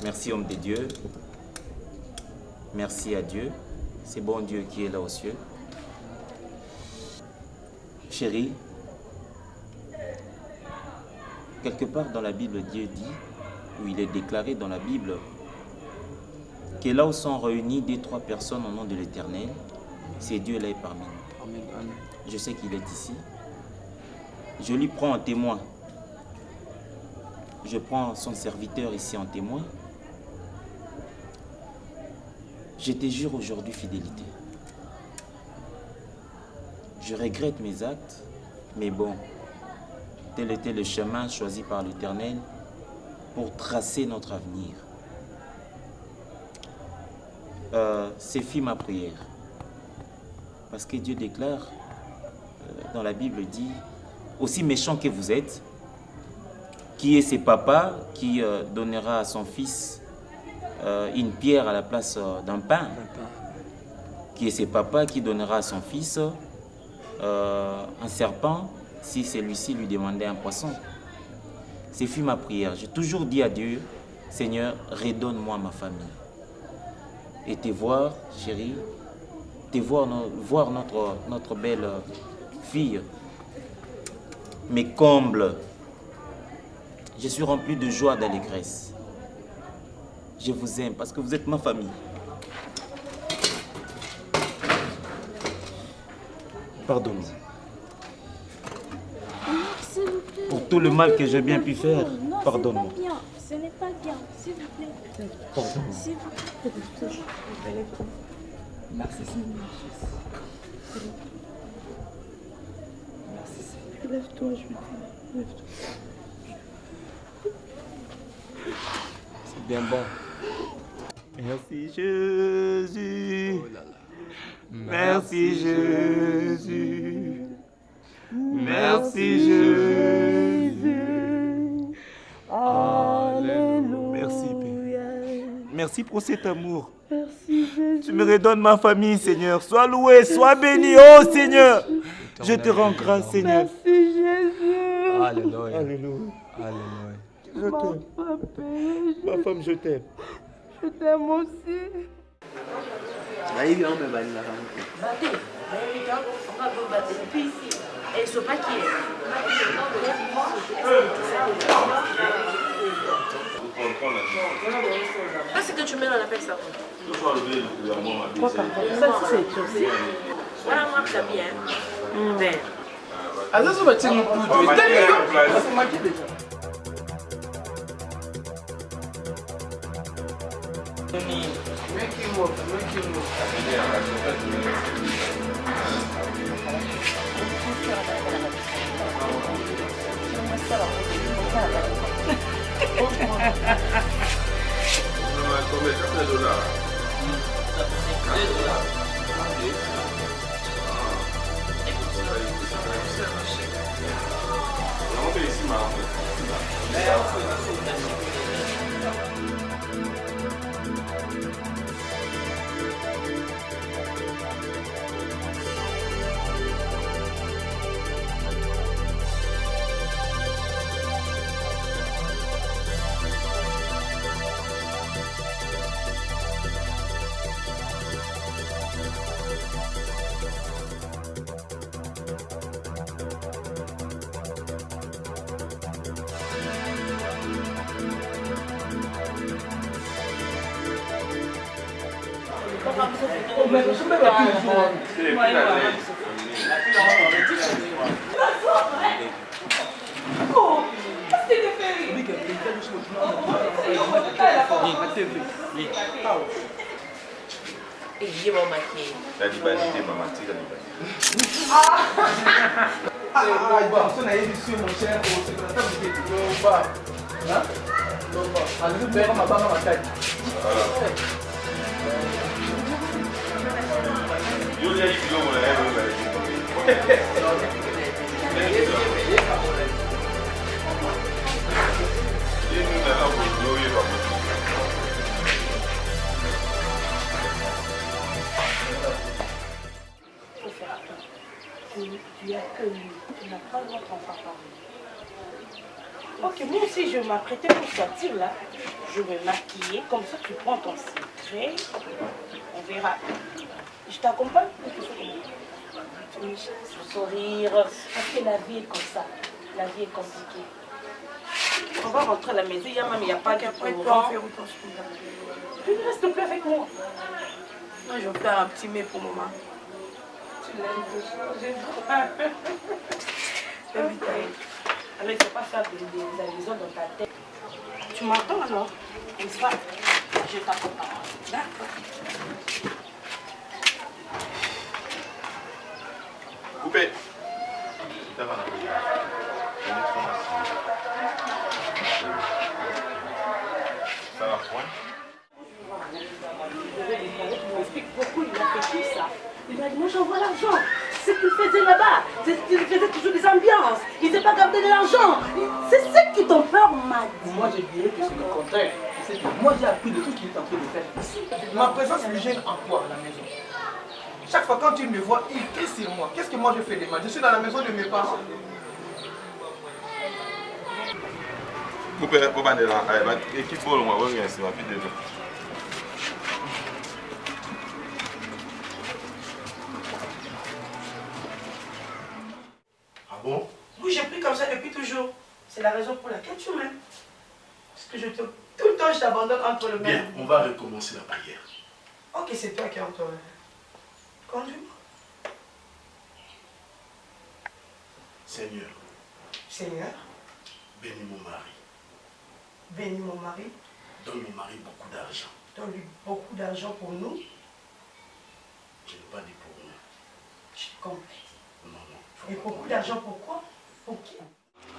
Merci, homme de Dieu. Merci à Dieu. C'est bon Dieu qui est là aux cieux. Chérie, quelque part dans la Bible, Dieu dit, ou il est déclaré dans la Bible, que là où sont réunis 2-3 personnes au nom de l'Éternel, c'est Dieu là parmi nous. Amen, amen. Je sais qu'il est ici. Je lui prends en témoin. Je prends son serviteur ici en témoin. Je te jure aujourd'hui fidélité. Je regrette mes actes, mais bon, tel était le chemin choisi par l'Éternel pour tracer notre avenir. C'est fit ma prière. Parce que Dieu déclare, dans la Bible dit, aussi méchant que vous êtes, qui est ce papa qui donnera à son fils une pierre à la place d'un pain? Qui est ce papa qui donnera à son fils un serpent si celui-ci lui demandait un poisson? C'est fut ma prière. J'ai toujours dit à Dieu, Seigneur, redonne-moi ma famille. Et te voir, chérie, te voir, voir notre belle fille, me comble. Je suis rempli de joie, d'allégresse. Je vous aime parce que vous êtes ma famille. Pardonne-moi. S'il vous plaît. Pour tout le mal que j'ai bien pu faire, pardonne-moi. Ce n'est pas bien. S'il vous plaît. Pardonne-moi. S'il vous plaît. Merci Seigneur. Merci Seigneur. Lève-toi, je veux dire. Lève-toi. C'est bien bon. Merci Jésus. Oh là là. Merci Jésus. Merci Jésus. Alléluia. Merci Père. Merci pour cet amour. Merci Jésus. Tu me redonnes ma famille, Seigneur. Sois loué, sois béni, oh Seigneur. Je te rends grâce, Seigneur. Merci Jésus. Alléluia. Alléluia. Alléluia. Je t'aime. Ma femme, je t'aime. Je t'aime aussi. Qu'est-ce que tu mets dans la pelle ça? Quoi par contre? Ça c'est aussi. Voilà, moi, ça bien. Ben. Ah, ça, va tirer mon coup. Ça m'a dit déjà. Ok, moi aussi je vais m'apprêter pour sortir là. Je vais maquiller, comme ça tu prends ton secret. On verra. Je t'accompagne. Tu me sourire. Parce que la vie est comme ça. La vie est compliquée. On va rentrer à la maison. Il n'y a pas de courant. Tu ne restes plus avec moi. Moi, je vais faire un petit mets pour maman. Tu l'aimes déjà. Alors, il ne faut pas faire des allusions dans ta tête. Tu m'entends alors? Et ça, je t'accompagne. D'accord. Coupé. Ça va, point. Il m'explique pourquoi il a fait tout ça. Il m'a dit, moi j'envoie l'argent. C'est ce qu'il faisait là-bas. Il faisait toujours des ambiances. Il ne sait pas garder de l'argent. C'est ce qui ton père m'a dit. Moi j'ai dit que c'est le contraire. Moi j'ai appris de tout ce qu'il est en train de faire ici. Ma présence lui gêne en quoi à la maison? Chaque fois quand il me voit, il crie sur moi. Qu'est-ce que moi je fais de mal? Je suis dans la maison de mes parents. Coupé, Bobandela, équipe ball, moi, oui, c'est ma fille de nous. Ah bon? Oui, j'ai pris comme ça depuis toujours. C'est la raison pour laquelle tu m'aimes. Parce que tout le temps je t'abandonne entre le Bien, on va recommencer la prière. Ok, c'est toi qui es entre conduis-moi. Seigneur. Seigneur, Bénis mon mari. bénis mon mari. Donne mon mari beaucoup d'argent. Donne-lui beaucoup d'argent pour nous. Je n'ai pas dit pour nous. Je complète. Non, non. Et beaucoup d'argent pourquoi? Pour qui?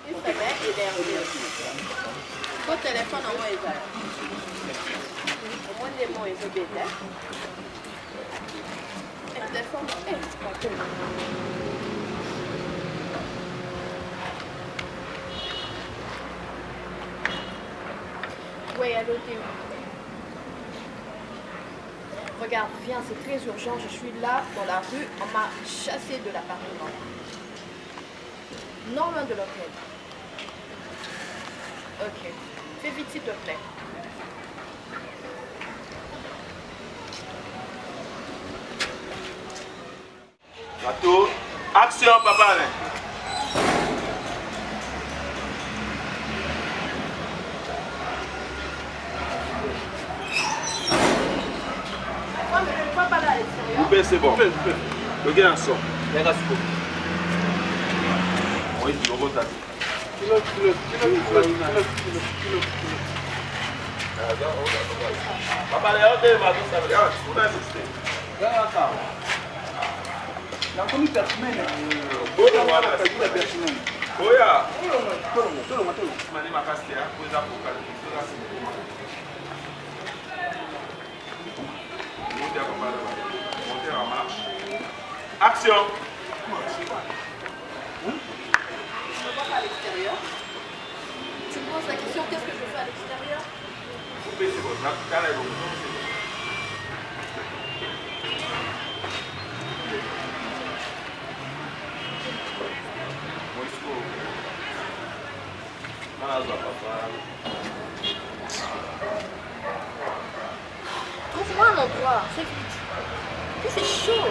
Il serait bien énervé. Au téléphone, on va aider. Au moins des mots, ils sont bêtes. Le téléphone, oui, allô Théo. Regarde, viens, c'est très urgent. Je suis là, dans la rue. On m'a chassé de l'appartement. Non loin de l'hôtel. Ok. Fais vite, s'il te plaît. Bateau, action, papa. Coupé, c'est bon. Le gars en sort. Oui, tu le retardes. Papa, regardez, va tout ça. Regarde, on a assisté. La commis personnelle. Oya. Action. Tu me poses la question Trouve-moi un endroit, c'est vite. C'est chaud.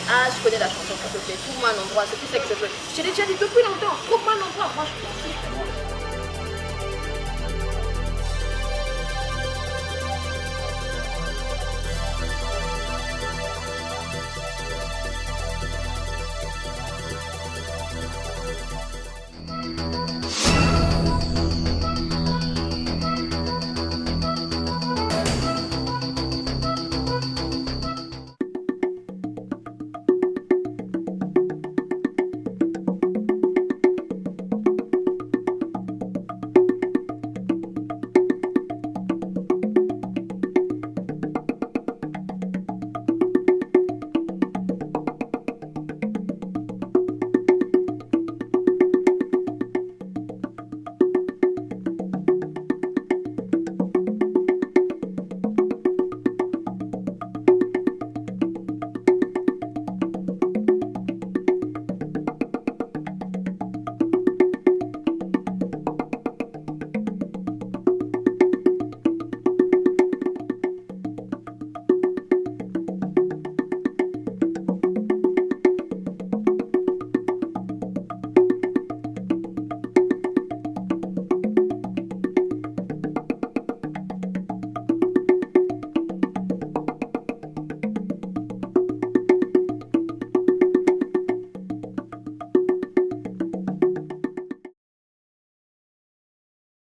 Ah, je connais la chanson, s'il te plaît. Trouve-moi un endroit, c'est plus sexy. Je l'ai déjà dit depuis longtemps. Trouve-moi un endroit, moi je